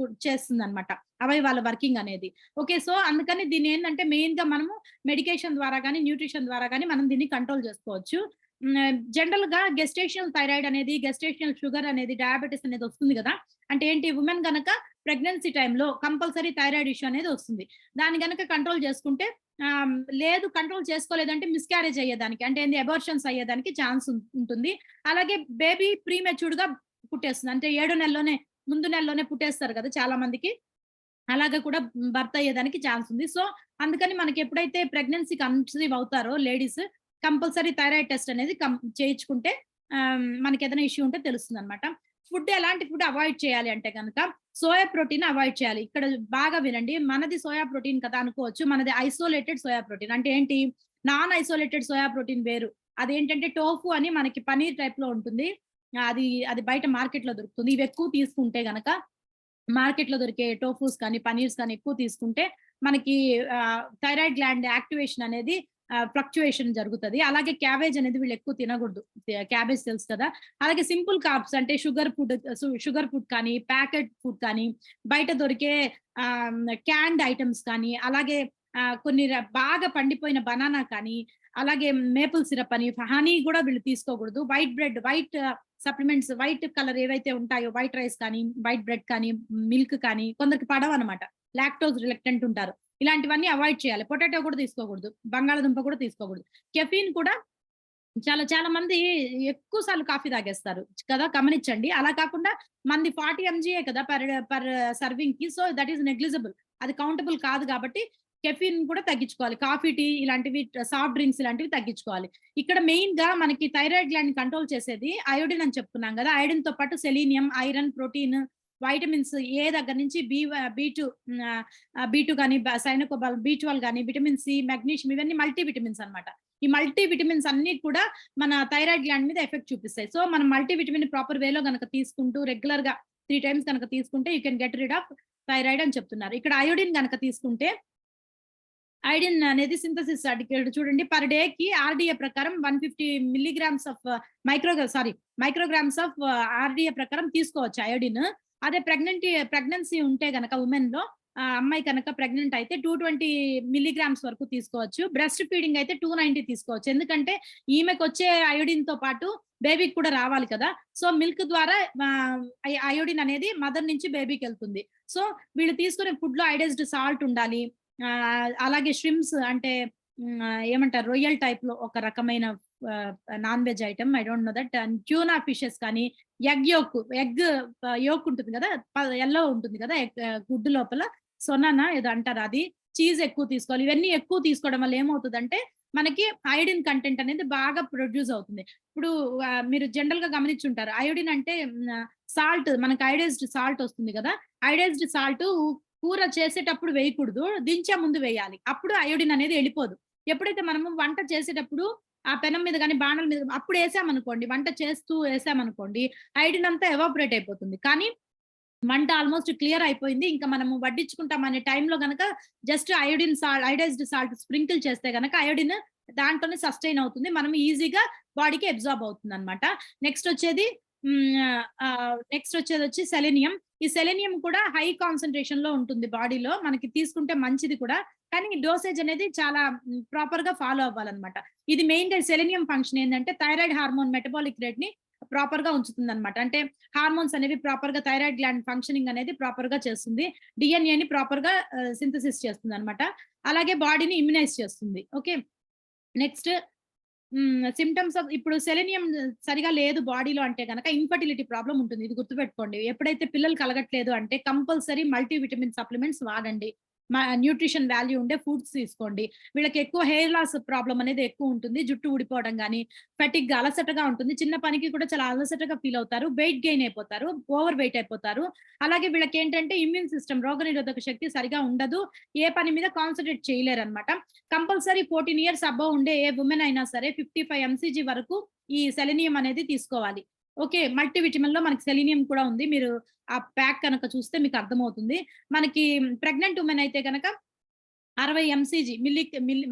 చేస్తుందన్నమాట. అవయవాల వర్కింగ్ అనేది. ఓకే. సో, అందుకని దీన్నేందంటే మెయిన్‌గా మనము మెడికేషన్ ద్వారా గాని, న్యూట్రిషన్ ద్వారా గాని మనం దీన్ని కంట్రోల్ జేసుకోవచ్చు. జనరల్‌గా గెస్టేషనల్ థైరాయిడ్ అనేది, గెస్టేషనల్ షుగర్ అనేది, డయాబెటిస్ అనేది వస్తుంది గదా! అంటే ఏంటి వుమెన్ గనక ప్రెగ్నెన్సీ టైమ్‌లో కంపల్సరీ థైరాయిడ్ ఇష్యూ అనేది వస్తుంది. దాన్ని గనక కంట్రోల్ చేసుకుంటే లేదు కంట్రోల్ చేసుకోలేదంటే మిస్‌క్యారేజ్ అయ్యేదానికి అంటే ఏంది అబార్షన్స్ అయ్యేదానికి ఛాన్స్ ఉంటుంది. అలాగే బేబీ ప్రీమెచ్యూర్డ్‌గా పుట్టేస్తుంది. అంటే 7 నెలలోనే ముందు నెలలోనే పుట్టేస్తారు కదా! చాలా మందికి. అలాగా కూడా బర్త్ అయ్యేదానికి ఛాన్స్ ఉంది. సో, అందుకని మనకెప్పుడైతే ప్రెగ్నెన్సీ కన్సీవ్ అవుతారో లేడీస్ కంపల్సరీ థైరాయిడ్ టెస్ట్ అనేది చేయించుకుంటే మనకేదైనా ఇష్యూ ఉంటే తెలుస్తుందనమాట. ఫుడ్ ఎలాంటి ఫుడ్ అవాయిడ్ చేయాలి అంటే గనక సోయా ప్రోటీన్ అవాయిడ్ చేయాలి. ఇక్కడ బాగా వినండి. మనది సోయా ప్రోటీన్ కదా అనుకోవచ్చు. మనది ఐసోలేటెడ్ సోయా ప్రోటీన్. అంటే ఏంటి? నాన్ ఐసోలేటెడ్ సోయా ప్రోటీన్ వేరు. అదేంటంటే టోఫు అని మనకి పన్నీర్ టైప్‌లో ఉంటుంది. అది బయట మార్కెట్‌లో దొరుకుతుంది. ఇవెక్కువ తీసుకుంటే గనక మార్కెట్‌లో దొరికే టోఫూస్ కానీ, పన్నీర్స్ కానీ ఎక్కువ తీసుకుంటే మనకి థైరాయిడ్ గ్లాండ్ యాక్టివేషన్ అనేది ఫ్లక్చుయేషన్ జరుగుతది. అలాగే క్యాబేజ్ అనేది వీళ్ళు ఎక్కువ తినగూడదు. క్యాబేజ్ తెలుసు కదా! అలాగే సింపుల్ కార్బ్స్ అంటే షుగర్ ఫుడ్ కానీ, ప్యాకెట్ ఫుడ్ కానీ, బయట దొరికే క్యాన్డ్ ఐటెమ్స్ కానీ, అలాగే కొన్ని బాగా పండిపోయిన బనానా కానీ, అలాగే మేపుల్ సిరప్ అని, హనీ గూడా వీళ్ళు తీసుకోకూడదు. వైట్ సప్లిమెంట్స్ వైట్ కలర్ ఏవైతే ఉంటాయో వైట్ రైస్ కానీ, వైట్ బ్రెడ్ కానీ, మిల్క్ కానీ కొందరికి పడవనమాట. లాక్టోజ్ రిలక్టెంట్ ఉంటారు. ఇలాంటివన్నీ అవాయిడ్ చేయాలి. పొటాటో కూడా తీసుకోకూడదు. బంగాళాదుంప కూడా తీసుకోకూడదు. కెఫీన్ కూడా చాలా చాలా మంది ఎక్కువ సార్లు కాఫీ తాగేస్తారు కదా! గమనించండి. అలా కాకుండా మనది 40 ఎంజీయే కదా! పర్ సర్వింగ్‌కి. So, that is negligible. అది కౌంటబుల్ కాదు కాబట్టి కెఫీన్ కూడా తగ్గించుకోవాలి. కాఫీ, టీ ఇలాంటివి సాఫ్ట్ డ్రింక్స్ ఇలాంటివి తగ్గించుకోవాలి. ఇక్కడ మెయిన్‌గా మనకి థైరాయిడ్ గ్లాండ్‌ని కంట్రోల్ చేసేది అయోడిన్ అని చెప్పుకున్నాం గదా! అయోడిన్‌తో పాటు selenium, iron, protein, vitamins A దగ్గర నుంచి బి2 గాని, సైనోకోబాల్, బి12 గాని, విటమిన్ సి, మాగ్నీషియం ఇవన్నీ మల్టీ విటమిన్స్ అన్నమాట. ఈ మల్టీ విటమిన్స్ అన్నీ కూడా మన థైరాయిడ్ గ్లాండ్ మీద ఎఫెక్ట్ చూపిస్తాయి. సో, మనం మల్టీ విటమిన్ ప్రాపర్ వేలో గనక తీసుకుంటూ రెగ్యులర్‌గా 3 టైమ్స్ గనక తీసుకుంటే you can get rid of thyroid అని చెప్తున్నారు. ఇక్కడ అయోడిన్ గనక తీసుకుంటే ఐడిన్ అనేది సింథసిస్ ఇక్కడ చూడండి పర్ డేకి ఆర్‌డీఏ ప్రకారం 150 milligrams of micrograms of RDA ప్రకారం తీసుకోవచ్చు అయోడిన్. అదే ప్రెగ్నెన్సీ ఉంటే గనక వుమెన్‌లో అమ్మాయి కనుక ప్రెగ్నెంట్ అయితే 220 మిల్లీగ్రామ్స్ వరకు తీసుకోవచ్చు. బ్రెస్ట్ ఫీడింగ్ అయితే 290 తీసుకోవచ్చు. ఎందుకంటే ఈమెకొచ్చే అయోడిన్‌తో పాటు బేబీకి కూడా రావాలి కదా! సో, మిల్క్ ద్వారా అయోడిన్ అనేది మదర్ నుంచి బేబీకెళ్తుంది. సో, వీళ్ళు తీసుకునే ఫుడ్‌లో అయోడైజ్డ్ సాల్ట్ ఉండాలి. అలాగే ష్రింప్స్ అంటే ఏమంటారు రొయ్యల టైప్‌లో ఒక రకమైన non veg item I don't know that and tuna fishes కానీ, ఎగ్ యోక్ ఉంటుంది కదా! యెల్లో ఉంటుంది కదా! గుడ్డు లోపల సొనానా ఏదో అంటారు అది. చీజ్ ఎక్కువ తీసుకోవాలి. ఇవన్నీ ఎక్కువ తీసుకోవడం వల్ల ఏమవుతదంటే మనకి అయోడిన్ కంటెంట్ అనేది బాగా ప్రొడ్యూస్ అవుతుంది. ఇప్పుడు మీరు జనరల్‌గా గమనించుంటారు. అయోడిన్ అంటే సాల్ట్ మనకి అయోడైజ్డ్ సాల్ట్ వస్తుంది కదా! అయోడైజ్డ్ సాల్ట్ కూర చేసేటప్పుడు వేయకూడదు. దించే ముందు వేయాలి. అప్పుడు అయోడిన్ అనేది ఎళ్ళిపోదు. ఎప్పుడైతే మనము వంట చేసేటప్పుడు ఆ పెనం మీద గాని, బాణల మీద అప్పుడు ఏసామనుకోండి, వంట చేస్తూ ఏసామనుకోండి, అయోడిన్ అంతా ఎవాపరేట్ అయిపోతుంది. కానీ వంట ఆల్‌మోస్ట్ క్లియర్ అయిపోయింది. ఇంకా మనము వడ్డించుకుంటాం అనే టైంలో గనక జస్ట్ అయోడైజ్డ్ సాల్ట్ స్ప్రింకిల్ చేస్తే గనక అయోడిన్ దాంట్లోనే సస్టైన్ అవుతుంది. మనం ఈజీగా బాడీకి అబ్సార్బ్ అవుతుందన్నమాట. నెక్స్ట్ వచ్చేది నెక్స్ట్ వచ్చేదొచ్చి సెలెనియం. ఈ సెలెనియం కూడా హై కాన్సంట్రేషన్‌లో ఉంటుంది బాడీలో. మనకి తీసుకుంటే మంచిది కూడా. కానీ డోసేజ్ అనేది చాలా ప్రాపర్‌గా ఫాలో అవ్వాలన్నమాట. ఇది మెయిన్‌గా సెలెనియం ఫంక్షన్ ఏందంటే థైరాయిడ్ హార్మోన్ మెటబాలిక్ రేట్‌ని ప్రాపర్‌గా ఉంచుతుందన్నమాట. అంటే హార్మోన్స్ అనేవి ప్రాపర్‌గా థైరాయిడ్ గ్లాండ్ ఫంక్షనింగ్ అనేది ప్రాపర్‌గా చేస్తుంది. డీఎన్ఏని ప్రాపర్‌గా సింథసిస్ చేస్తుందన్నమాట. అలాగే బాడీని ఇమ్యునైజ్ చేస్తుంది. ఓకే. నెక్స్ట్ సింప్టమ్స్ ఆఫ్ ఇప్పుడు సెలెనియం సరిగా లేదు బాడీలో అంటే గనక ఇన్‌ఫర్టిలిటీ ప్రాబ్లమ్ ఉంటుంది. ఇది గుర్తుపెట్టుకోండి. ఎప్పుడైతే పిల్లలు కలగట్లేదు అంటే కంపల్సరీ మల్టీ విటమిన్ సప్లిమెంట్స్ వాడండి. న్యూట్రిషన్ వాల్యూ ఉండే ఫుడ్స్ తీసుకోండి. వీళ్ళకి ఎక్కువ హెయిర్ లాస్ ప్రాబ్లమ్ అనేది ఎక్కువ ఉంటుంది. జుట్టు ఊడిపోవడం గాని, ఫెటిగ్‌గా అలసటగా ఉంటుంది. చిన్న పనికి కూడా చాలా అలసటగా ఫీల్ అవుతారు. వెయిట్ గెయిన్ అయిపోతారు. ఓవర్ వెయిట్ అయిపోతారు. అలాగే వీళ్ళకేంటంటే ఇమ్యూన్ సిస్టమ్ రోగనిరోధక శక్తి సరిగా ఉండదు. ఏ పని మీద కాన్సంట్రేట్ చేయలేరన్నమాట. కంపల్సరీ 14 ఇయర్స్ అబోవ్ ఉండే ఏ వుమెన్ అయినా సరే 55 ఎంసీజీ వరకు ఈ సెలెనియం అనేది తీసుకోవాలి. ఓకే. మల్టీ విటమిన్‌లో మనకి సెలీనియం కూడా ఉంది. మీరు ఆ ప్యాక్ కనుక చూస్తే మీకు అర్థమవుతుంది. మనకి ప్రెగ్నెంట్ వుమెన్ అయితే గనక 60 ఎంసీజీ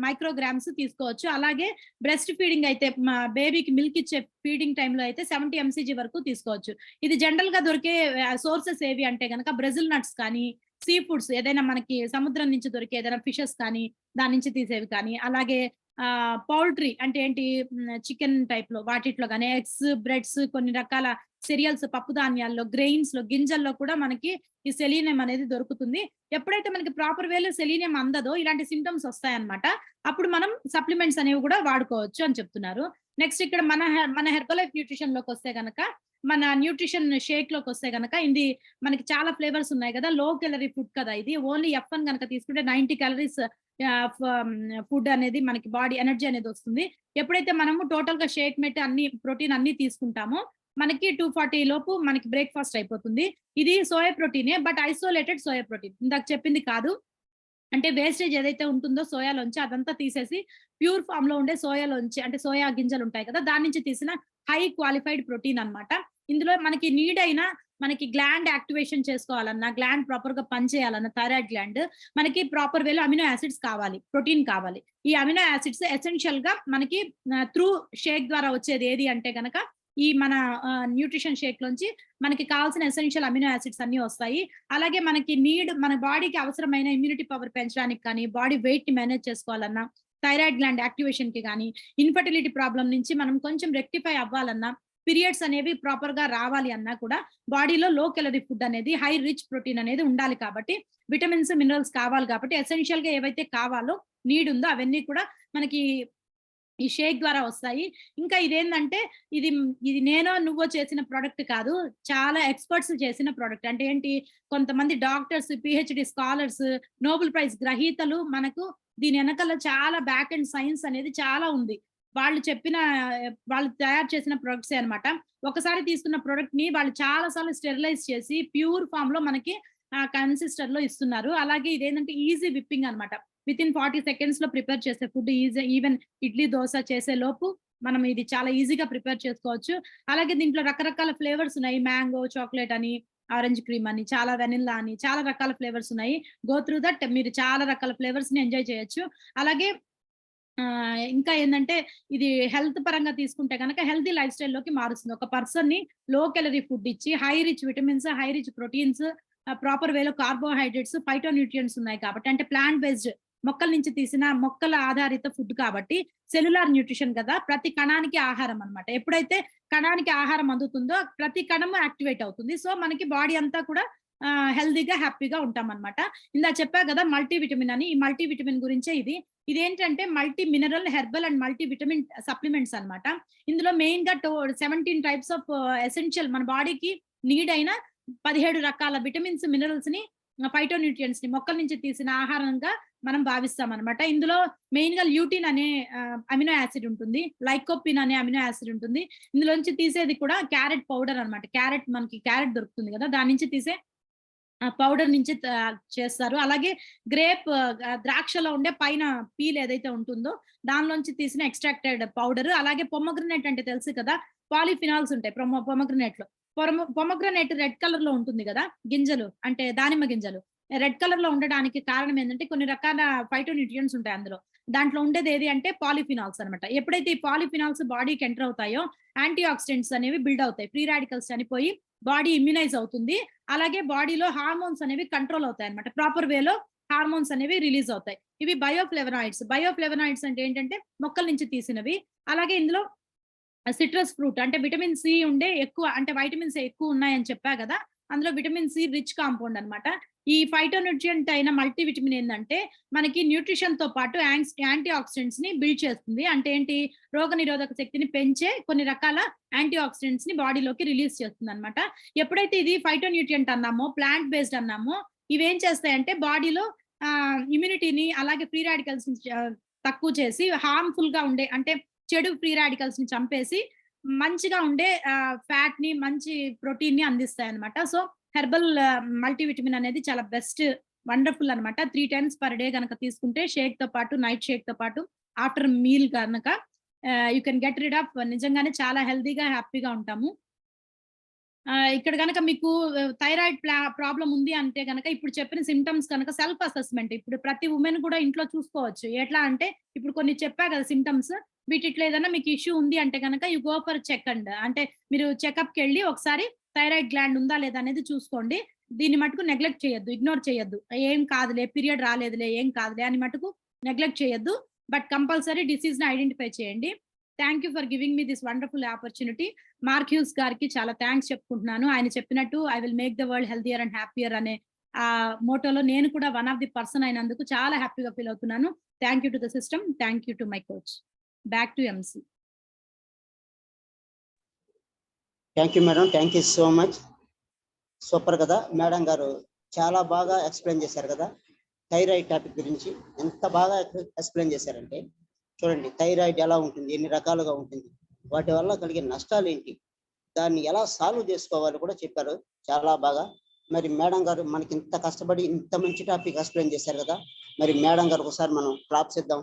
మైక్రోగ్రామ్స్ తీసుకోవచ్చు. అలాగే బ్రెస్ట్ ఫీడింగ్ అయితే బేబీకి మిల్క్ ఇచ్చే ఫీడింగ్ టైమ్‌లో అయితే 70 ఎంసీజీ వరకు తీసుకోవచ్చు. ఇది జనరల్‌గా దొరికే సోర్సెస్ ఏవి అంటే గనక బ్రెజిల్ నట్స్ కానీ, సీ ఫుడ్స్ ఏదైనా మనకి సముద్రం నుంచి దొరికే ఏదైనా ఫిషెస్ కానీ, దాని నుంచి తీసేవి కానీ, అలాగే పౌల్ట్రీ అంటే ఏంటి, చికెన్ టైప్‌లో వాటిట్లో గాని, ఎగ్స్, బ్రెడ్స్, కొన్ని రకాల సిరియల్స్, పప్పు ధాన్యాల్లో, గ్రెయిన్స్‌లో, గింజల్లో కూడా మనకి ఈ సెలీనియం అనేది దొరుకుతుంది. ఎప్పుడైతే మనకి ప్రాపర్ వేలో సెలీనియం అందదో ఇలాంటి సింప్టమ్స్ వస్తాయన్నమాట. అప్పుడు మనం సప్లిమెంట్స్ అనేవి కూడా వాడుకోవచ్చు అని చెప్తున్నారు. నెక్స్ట్ ఇక్కడ మన హెర్బలైఫ్ న్యూట్రిషన్‌లోకొస్తే గనక, మన న్యూట్రిషన్ షేక్‌లోకొస్తే గనక ఇది మనకి చాలా ఫ్లేవర్స్ ఉన్నాయి కదా! లో కేలరీ ఫుడ్ కదా ఇది. ఓన్లీ ఎఫ్1 గనక తీసుకుంటే 90 క్యాలరీస్ ఫుడ్ అనేది మనకి బాడీ ఎనర్జీ అనేది వస్తుంది. ఎప్పుడైతే మనము టోటల్‌గా షేక్ మెట్ అన్ని ప్రోటీన్ అన్ని తీసుకుంటామో మనకి 240 లోపు మనకి బ్రేక్‌ఫాస్ట్ అయిపోతుంది. ఇది సోయా ప్రోటీనే, బట్ ఐసోలేటెడ్ సోయా ప్రోటీన్. ఇందాక చెప్పింది కాదు. అంటే వేస్టేజ్ ఏదైతే ఉంటుందో సోయాలోంచి అదంతా తీసేసి ప్యూర్ ఫార్మ్‌లో ఉండే సోయాలోంచి, అంటే సోయా గింజలుంటాయి కదా! దాని నుంచి తీసిన హై క్వాలిఫైడ్ ప్రోటీన్ అన్నమాట. ఇందులో మనకి నీడ్ అయిన, మనకి గ్లాండ్ యాక్టివేషన్ చేసుకోవాలన్నా, గ్లాండ్ ప్రాపర్‌గా పనిచేయాలన్నా, థైరాయిడ్ గ్లాండ్ మనకి ప్రాపర్ వేలో అమినో యాసిడ్స్ కావాలి. ప్రోటీన్ కావాలి. ఈ అమినో యాసిడ్స్ ఎసెన్షియల్‌గా మనకి త్రూ షేక్ ద్వారా వచ్చేది ఏది అంటే గనక ఈ మన న్యూట్రిషన్ షేక్‌లోంచి మనకి కావాల్సిన ఎసెన్షియల్ అమినో యాసిడ్స్ అన్నీ వస్తాయి. అలాగే మనకి మన బాడీకి అవసరమైన ఇమ్యూనిటీ పవర్ పెంచడానికి కానీ, బాడీ వెయిట్‌ని మేనేజ్ చేసుకోవాలన్నా, థైరాయిడ్ గ్లాండ్ యాక్టివేషన్‌కి గానీ, ఇన్‌ఫెర్టిలిటీ ప్రాబ్లమ్ నుంచి మనం కొంచెం రెక్టిఫై అవ్వాలన్నా, పీరియడ్స్ అనేవి ప్రాపర్‌గా రావాలి అన్నా కూడా బాడీలో లో కేలరీ ఫుడ్ అనేది, హై రిచ్ ప్రోటీన్ అనేది ఉండాలి కాబట్టి, విటమిన్స్, మినరల్స్ కావాలి కాబట్టి ఎసెన్షియల్‌గా ఏవైతే కావాలో, నీడ్ ఉందో అవన్నీ కూడా మనకి ఈ షేక్ ద్వారా వస్తాయి. ఇంకా ఇదేందంటే ఇది ఇది నేనో నువ్వో చేసిన ప్రొడక్ట్ కాదు. చాలా ఎక్స్‌పర్ట్స్ చేసిన ప్రొడక్ట్. అంటే ఏంటి, కొంతమంది doctors, PhD scholars, Nobel prize గ్రహీతలు మనకు దీని ఎనకాల చాలా బ్యాక్ ఎండ్ సైన్స్ అనేది చాలా ఉంది. వాళ్ళు చెప్పిన, వాళ్ళు తయారు చేసిన ప్రొడక్ట్సే అన్నమాట. ఒకసారి తీసుకున్న ప్రొడక్ట్‌ని వాళ్ళు చాలా సార్లు స్టెరిలైజ్ చేసి ప్యూర్ ఫార్మ్‌లో మనకి కన్సిస్టర్‌లో ఇస్తున్నారు. అలాగే ఇదేంటంటే ఈజీ విప్పింగ్ అన్నమాట. వితిన్ 40 సెకండ్స్‌లో ప్రిపేర్ చేసే ఫుడ్ ఈవెన్ ఇడ్లీ, దోస చేసే లోపు మనం ఇది చాలా ఈజీగా ప్రిపేర్ చేసుకోవచ్చు. అలాగే దీంట్లో రకరకాల ఫ్లేవర్స్ ఉన్నాయి. మ్యాంగో, చాక్లేట్ అని, ఆరెంజ్ క్రీమ్ అని, చాలా వెనిల్లా అని, చాలా రకాల ఫ్లేవర్స్ ఉన్నాయి. గో త్రూ దట్ మీరు చాలా రకాల ఫ్లేవర్స్‌ని ఎంజాయ్ చేయొచ్చు. అలాగే ఇంకా ఏందంటే ఇది హెల్త్ పరంగా తీసుకుంటే గనక హెల్తీ లైఫ్ స్టైల్‌లోకి మారుస్తుంది. ఒక పర్సన్‌ని లో కేలరీ ఫుడ్ ఇచ్చి, high rich vitamins, high rich proteins, proper వేలో కార్బోహైడ్రేట్స్, ఫైటో న్యూట్రియంట్స్ ఉన్నాయి కాబట్టి, అంటే ప్లాంట్ బేస్డ్, మొక్కల నుంచి తీసిన, మొక్కల ఆధారిత ఫుడ్ కాబట్టి సెల్యులార్ న్యూట్రిషన్ కదా! ప్రతి కణానికి ఆహారం అన్నమాట. ఎప్పుడైతే కణానికి ఆహారం అందుతుందో ప్రతి కణము యాక్టివేట్ అవుతుంది. సో, మనకి బాడీ అంతా కూడా హెల్తీగా, హ్యాపీగా ఉంటామన్నమాట. ఇందాక చెప్పా కదా మల్టీ విటమిన్ అని. ఈ మల్టీ విటమిన్ గురించే ఇది. ఇదేంటంటే multi mineral, herbal and multi vitamin supplements అన్నమాట. ఇందులో మెయిన్‌గా 17 టైప్స్ ఆఫ్ ఎసెన్షియల్ మన బాడీకి నీడ్ అయిన 17 రకాల విటమిన్స్, మినరల్స్‌ని, ఫైటో న్యూట్రియంట్స్‌ని మొక్కల నుంచి తీసిన ఆహారంగా మనం భావిస్తామన్నమాట. ఇందులో మెయిన్‌గా ల్యూటిన్ అనే అమినో యాసిడ్ ఉంటుంది. లైకోపిన్ అనే అమినో యాసిడ్ ఉంటుంది. ఇందులోంచి తీసేది కూడా క్యారట్ పౌడర్ అన్నమాట. మనకి క్యారట్ దొరుకుతుంది కదా! దాని నుంచి తీసే పౌడర్ నుంచి చేస్తారు. అలాగే ద్రాక్షలో ఉండే పైన పీల్ ఏదైతే ఉంటుందో దానిలోంచి తీసిన ఎక్స్‌ట్రాక్టెడ్ పౌడర్. అలాగే పొమోగ్రనేట్ అంటే తెలుసు కదా! పాలిఫినాల్స్ ఉంటాయి పొమోగ్రనేట్‌లో. పొమోగ్రనేట్ రెడ్ కలర్‌లో ఉంటుంది గదా! గింజలు, అంటే దానిమ్మ గింజలు. రెడ్ కలర్‌లో ఉండడానికి కారణం ఏందంటే కొన్ని రకాల ఫైటో న్యూట్రియంట్స్ ఉంటాయి అందులో. దాంట్లో ఉండేది ఏది అంటే పాలిఫినాల్స్ అన్నమాట. ఎప్పుడైతే ఈ పాలిఫినాల్స్ బాడీకి ఎంటర్ అవుతాయో యాంటీ ఆక్సిడెంట్స్ అనేవి బిల్డ్ అవుతాయి. ఫ్రీ రాడికల్స్ చనిపోయి బాడీ ఇమ్యూనైజ్ అవుతుంది. అలాగే బాడీలో హార్మోన్స్ అనేవి కంట్రోల్ అవుతాయన్నమాట. ప్రాపర్ వేలో హార్మోన్స్ అనేవి రిలీజ్ అవుతాయి. ఇవి బయోఫ్లేవనాయిడ్స్. బయోఫ్లేవనాయిడ్స్ అంటే ఏంటంటే మొక్కల నుంచి తీసినవి. అలాగే ఇందులో సిట్రస్ ఫ్రూట్ అంటే విటమిన్ సి ఉండే ఎక్కువ, అంటే వైటమిన్స్ ఎక్కువ ఉన్నాయని చెప్పా గదా! అందులో విటమిన్ సి రిచ్ కాంపౌండ్ అన్నమాట. ఈ ఫైటోన్యూట్రియంట్ అయిన మల్టీ విటమిన్ ఏందంటే మనకి న్యూట్రిషన్‌తో పాటు యాంటీ ఆక్సిడెంట్స్‌ని బిల్డ్ చేస్తుంది. అంటే ఏంటి, రోగనిరోధక శక్తిని పెంచే కొన్ని రకాల యాంటీ ఆక్సిడెంట్స్‌ని బాడీలోకి రిలీజ్ చేస్తుందన్నమాట. ఎప్పుడైతే ఇది ఫైటోన్యూట్రియంట్ అన్నామో, ప్లాంట్ బేస్డ్ అన్నామో, ఇవేం చేస్తాయంటే బాడీలో ఇమ్యూనిటీని, అలాగే ఫ్రీ రాడికల్స్‌ని తక్కువ చేసి హార్మ్‌ఫుల్‌గా ఉండే, అంటే చెడు ఫ్రీ రాడికల్స్‌ని చంపేసి మంచిగా ఉండే ఫ్యాట్‌ని, మంచి ప్రోటీన్‌ని అందిస్తాయన్నమాట. సో, హెర్బల్ మల్టీవిటమిన్ అనేది చాలా బెస్ట్, వండర్‌ఫుల్ అన్నమాట. 3 టైమ్స్ పర్ డే గనక తీసుకుంటే షేక్‌తో పాటు, నైట్ షేక్‌తో పాటు, ఆఫ్టర్ మీల్ గనక you can get rid of, నిజంగానే చాలా హెల్తీగా, హ్యాపీగా ఉంటాము. ఇక్కడ గనక మీకు థైరాయిడ్ ప్రాబ్లమ్ ఉంది అంటే గనక ఇప్పుడు చెప్పిన సింప్టమ్స్ గనక సెల్ఫ్ అసెస్‌మెంట్. ఇప్పుడు ప్రతి వుమెన్ కూడా ఇంట్లో చూసుకోవచ్చు. ఎట్లా అంటే ఇప్పుడు కొన్ని చెప్పా కదా సింప్టమ్స్. వీటిట్లో ఏదైనా మీకు ఇష్యూ ఉంది అంటే గనక యూ గో ఫర్ చెక్ అంటే మీరు చెకప్‌కెళ్ళి ఒకసారి థైరాయిడ్ గ్లాండ్ ఉందా లేదా అనేది చూసుకోండి. దీన్ని మటుకు నెగ్లెక్ట్ చేయొద్దు. ఇగ్నోర్ చేయొద్దు. ఏం కాదులే, పీరియడ్ రాలేదులే, ఏం కాదులే అని మటుకు నెగ్లెక్ట్ చేయొద్దు. బట్ కంపల్సరీ డిసీజ్ ని ఐడెంటిఫై చేయండి. Thank you for giving me this wonderful opportunity. Mark hues గారికి చాలా థ్యాంక్స్ చెప్పుకుంటున్నాను. ఆయన చెప్పినట్టు I will make the world healthier and happier అనే ఆ మోటోలో నేను కూడా వన్ ఆఫ్ ది పర్సన్ అయినందుకు చాలా హ్యాపీగా ఫీల్ అవుతున్నాను. Thank you to the system, thank you to my coach. Back to MC. Thank you madam, thank you so much. Super కదా మేడం గారు, చాలా బాగా ఎక్స్ప్లెయిన్ చేశారు కదా థైరాయిడ్ టాపిక్ గురించి. ఎంత బాగా ఎక్స్ప్లెయిన్ చేశారంటే చూడండి, థైరాయిడ్ ఎలా ఉంటుంది, ఎన్ని రకాలుగా ఉంటుంది, వాటి వల్ల కలిగే నష్టాలు ఏంటి, దాన్ని ఎలా సాల్వ్ చేసుకోవాలో కూడా చెప్పారు చాలా బాగా. మరి మేడం గారు మనకి ఇంత కష్టపడి ఇంత మంచి టాపిక్ ఎక్స్ప్లెయిన్ చేశారు కదా, మరి మేడం గారు ఒకసారి మనం క్లాప్స్ ఇద్దాం,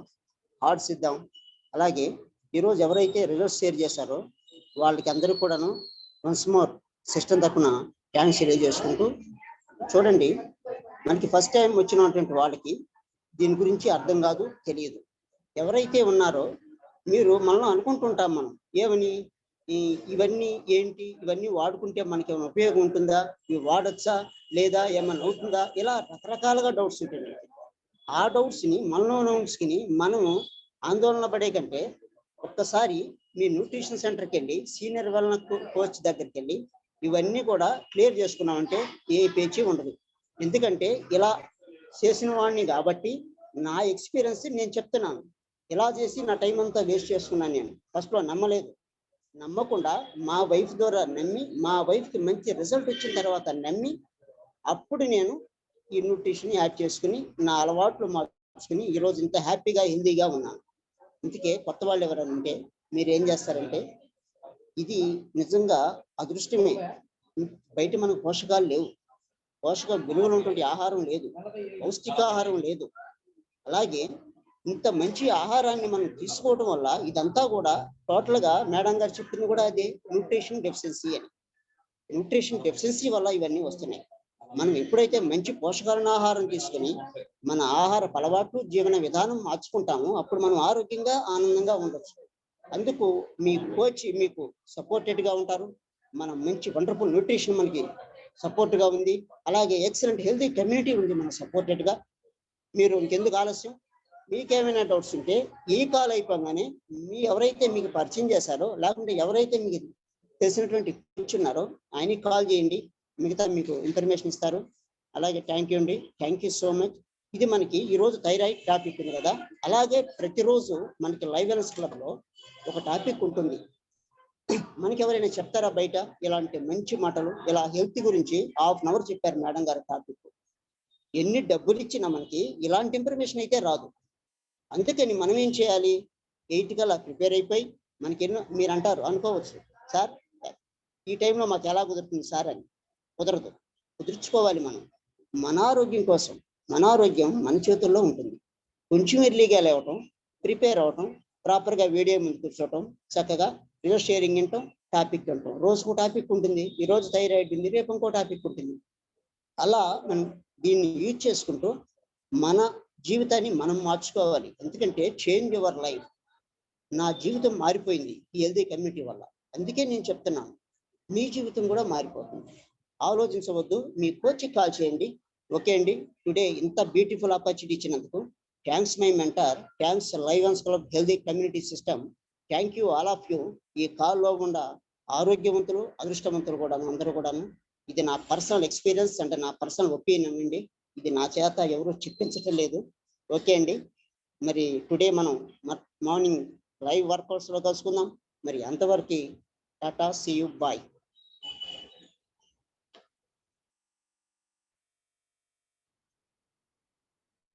హార్ట్స్ ఇద్దాం. అలాగే ఈరోజు ఎవరైతే రిజల్ట్స్ షేర్ చేశారో వాళ్ళకి అందరూ కూడాను వన్స్ మోర్ సిస్టమ్ తరఫున థ్యాంక్స్ తెలియజేసుకుంటూ, చూడండి మనకి ఫస్ట్ టైం వచ్చినటువంటి వాళ్ళకి దీని గురించి అర్థం కాదు, తెలియదు. ఎవరైతే ఉన్నారో మీరు మనం అనుకుంటుంటాం, మనం ఏమని ఇవన్నీ ఏంటి, ఇవన్నీ వాడుకుంటే మనకి ఏమైనా ఉపయోగం ఉంటుందా, ఇవి వాడచ్చా లేదా, ఏమైనా అవుతుందా, ఇలా రకరకాలుగా డౌట్స్ ఉంటాయి. ఆ డౌట్స్ని మనలోకి మనం ఆందోళన పడే కంటే ఒక్కసారి మీ న్యూట్రిషన్ సెంటర్కి వెళ్ళి సీనియర్ వెల్నెస్ కోచ్ దగ్గరికి వెళ్ళి ఇవన్నీ కూడా క్లియర్ చేసుకున్నామంటే ఏ పేచీ ఉండదు. ఎందుకంటే ఇలా చేసిన వాడిని కాబట్టి నా ఎక్స్పీరియన్స్ నేను చెప్తున్నాను. ఇలా చేసి నా టైం అంతా వేస్ట్ చేసుకున్నాను. నేను ఫస్ట్లో నమ్మలేదు, నమ్మకుండా మా వైఫ్ ద్వారా నమ్మి, మా వైఫ్కి మంచి రిజల్ట్ వచ్చిన తర్వాత నమ్మి, అప్పుడు నేను ఈ న్యూట్రిషన్ యాడ్ చేసుకుని నా అలవాట్లు మార్చుకుని ఈరోజు ఇంత హ్యాపీగా హెల్దీగా ఉన్నాను. ఇందుకే కొత్త వాళ్ళు ఎవరైనా ఉంటే మీరు ఏం చేస్తారంటే, ఇది నిజంగా అదృష్టమే. బయట మనకు పోషకాలు లేవు, పోషక విలువలు ఉన్నటువంటి ఆహారం లేదు, పౌష్టికాహారం లేదు. అలాగే ఇంత మంచి ఆహారాన్ని మనం తీసుకోవడం వల్ల ఇదంతా కూడా టోటల్గా మేడం గారు చెప్పింది కూడా అదే, న్యూట్రిషన్ డెఫిషియన్సీ అని. న్యూట్రిషన్ డెఫిషియన్సీ వల్ల ఇవన్నీ వస్తున్నాయి. మనం ఎప్పుడైతే మంచి పోషకాలను ఆహారం తీసుకుని మన ఆహార అలవాట్లు జీవన విధానం మార్చుకుంటామో అప్పుడు మనం ఆరోగ్యంగా ఆనందంగా ఉండొచ్చు. అందుకు మీ కోచ్ మీకు సపోర్టెడ్గా ఉంటారు. మన మంచి వండర్ఫుల్ న్యూట్రిషన్ మనకి సపోర్ట్గా ఉంది. అలాగే ఎక్సలెంట్ హెల్తీ కమ్యూనిటీ ఉంది మన సపోర్టెడ్గా. మీరు ఇంకెందుకు ఆలస్యం, మీకేమైనా డౌట్స్ ఉంటే ఈ కాల్ అయిపోగానే ఎవరైతే మీకు పరిచయం చేశారో లేకుంటే ఎవరైతే మీకు తెలిసినటువంటి కూర్చున్నారో ఆయనకి కాల్ చేయండి, మిగతా మీకు ఇన్ఫర్మేషన్ ఇస్తారు. అలాగే థ్యాంక్ యూ అండి, థ్యాంక్ యూ సో మచ్. ఇది మనకి ఈరోజు థైరాయిడ్ టాపిక్ ఉంది కదా, అలాగే ప్రతిరోజు మనకి లైవ్ వెల్నెస్ క్లబ్లో ఒక టాపిక్ ఉంటుంది. మనకి ఎవరైనా చెప్తారా బయట ఇలాంటి మంచి మాటలు, ఇలా హెల్త్ గురించి హాఫ్ అన్ అవర్ చెప్పారు మేడం గారి టాపిక్. ఎన్ని డబ్బులు ఇచ్చినా మనకి ఇలాంటి ఇన్ఫర్మేషన్ అయితే రాదు. అందుకని మనం ఏం చేయాలి, 8 కల్లా ప్రిపేర్ అయిపోయి, మనకి ఎన్నో మీరు అంటారు అనుకోవచ్చు, సార్ ఈ టైంలో మాకు ఎలా కుదురుతుంది సార్ అని. కుదరదు, కుదుర్చుకోవాలి మనం. మన ఆరోగ్యం కోసం, మన ఆరోగ్యం మన చేతుల్లో ఉంటుంది. కొంచెం ఎర్లీగా లేవటం, ప్రిపేర్ అవటం, ప్రాపర్గా వీడియో ముందు కూర్చోవటం, చక్కగా రిజల్ట్ షేరింగ్ వింటాం, టాపిక్ వింటాం. రోజుకు టాపిక్ ఉంటుంది. ఈరోజు థైరాయిడ్ ఉంది, రేపు ఇంకో టాపిక్ ఉంటుంది. అలా మనం దీన్ని యూజ్ చేసుకుంటూ మన జీవితాన్ని మనం మార్చుకోవాలి. ఎందుకంటే చేంజ్ యువర్ లైఫ్. నా జీవితం మారిపోయింది ఈ హెల్దీ కమ్యూనిటీ వల్ల. అందుకే నేను చెప్తున్నాను, మీ జీవితం కూడా మారిపోతుంది. ఆలోచించవద్దు, మీ కోచ్కి కాల్ చేయండి. ఓకే అండి, టుడే ఇంత బ్యూటిఫుల్ ఆపర్చునిటీ ఇచ్చినందుకు thanks my mentor, thanks live wellness club healthy community system, thank you all of you. ఈ కాల్లో గుండా ఆరోగ్యవంతులు అదృష్టవంతులు కూడా అందరూ కూడాను. ఇది నా పర్సనల్ ఎక్స్పీరియన్స్ అంటే నా పర్సనల్ ఒపీనియన్ అండి. ఇది నా చేత ఎవరు చెప్పించటం లేదు. ఓకే అండి, మరి టుడే మనం మార్నింగ్ లైవ్ వర్కౌట్స్లో కలుసుకుందాం. మరి అంతవరకు టాటా, సీ యూ, బాయ్.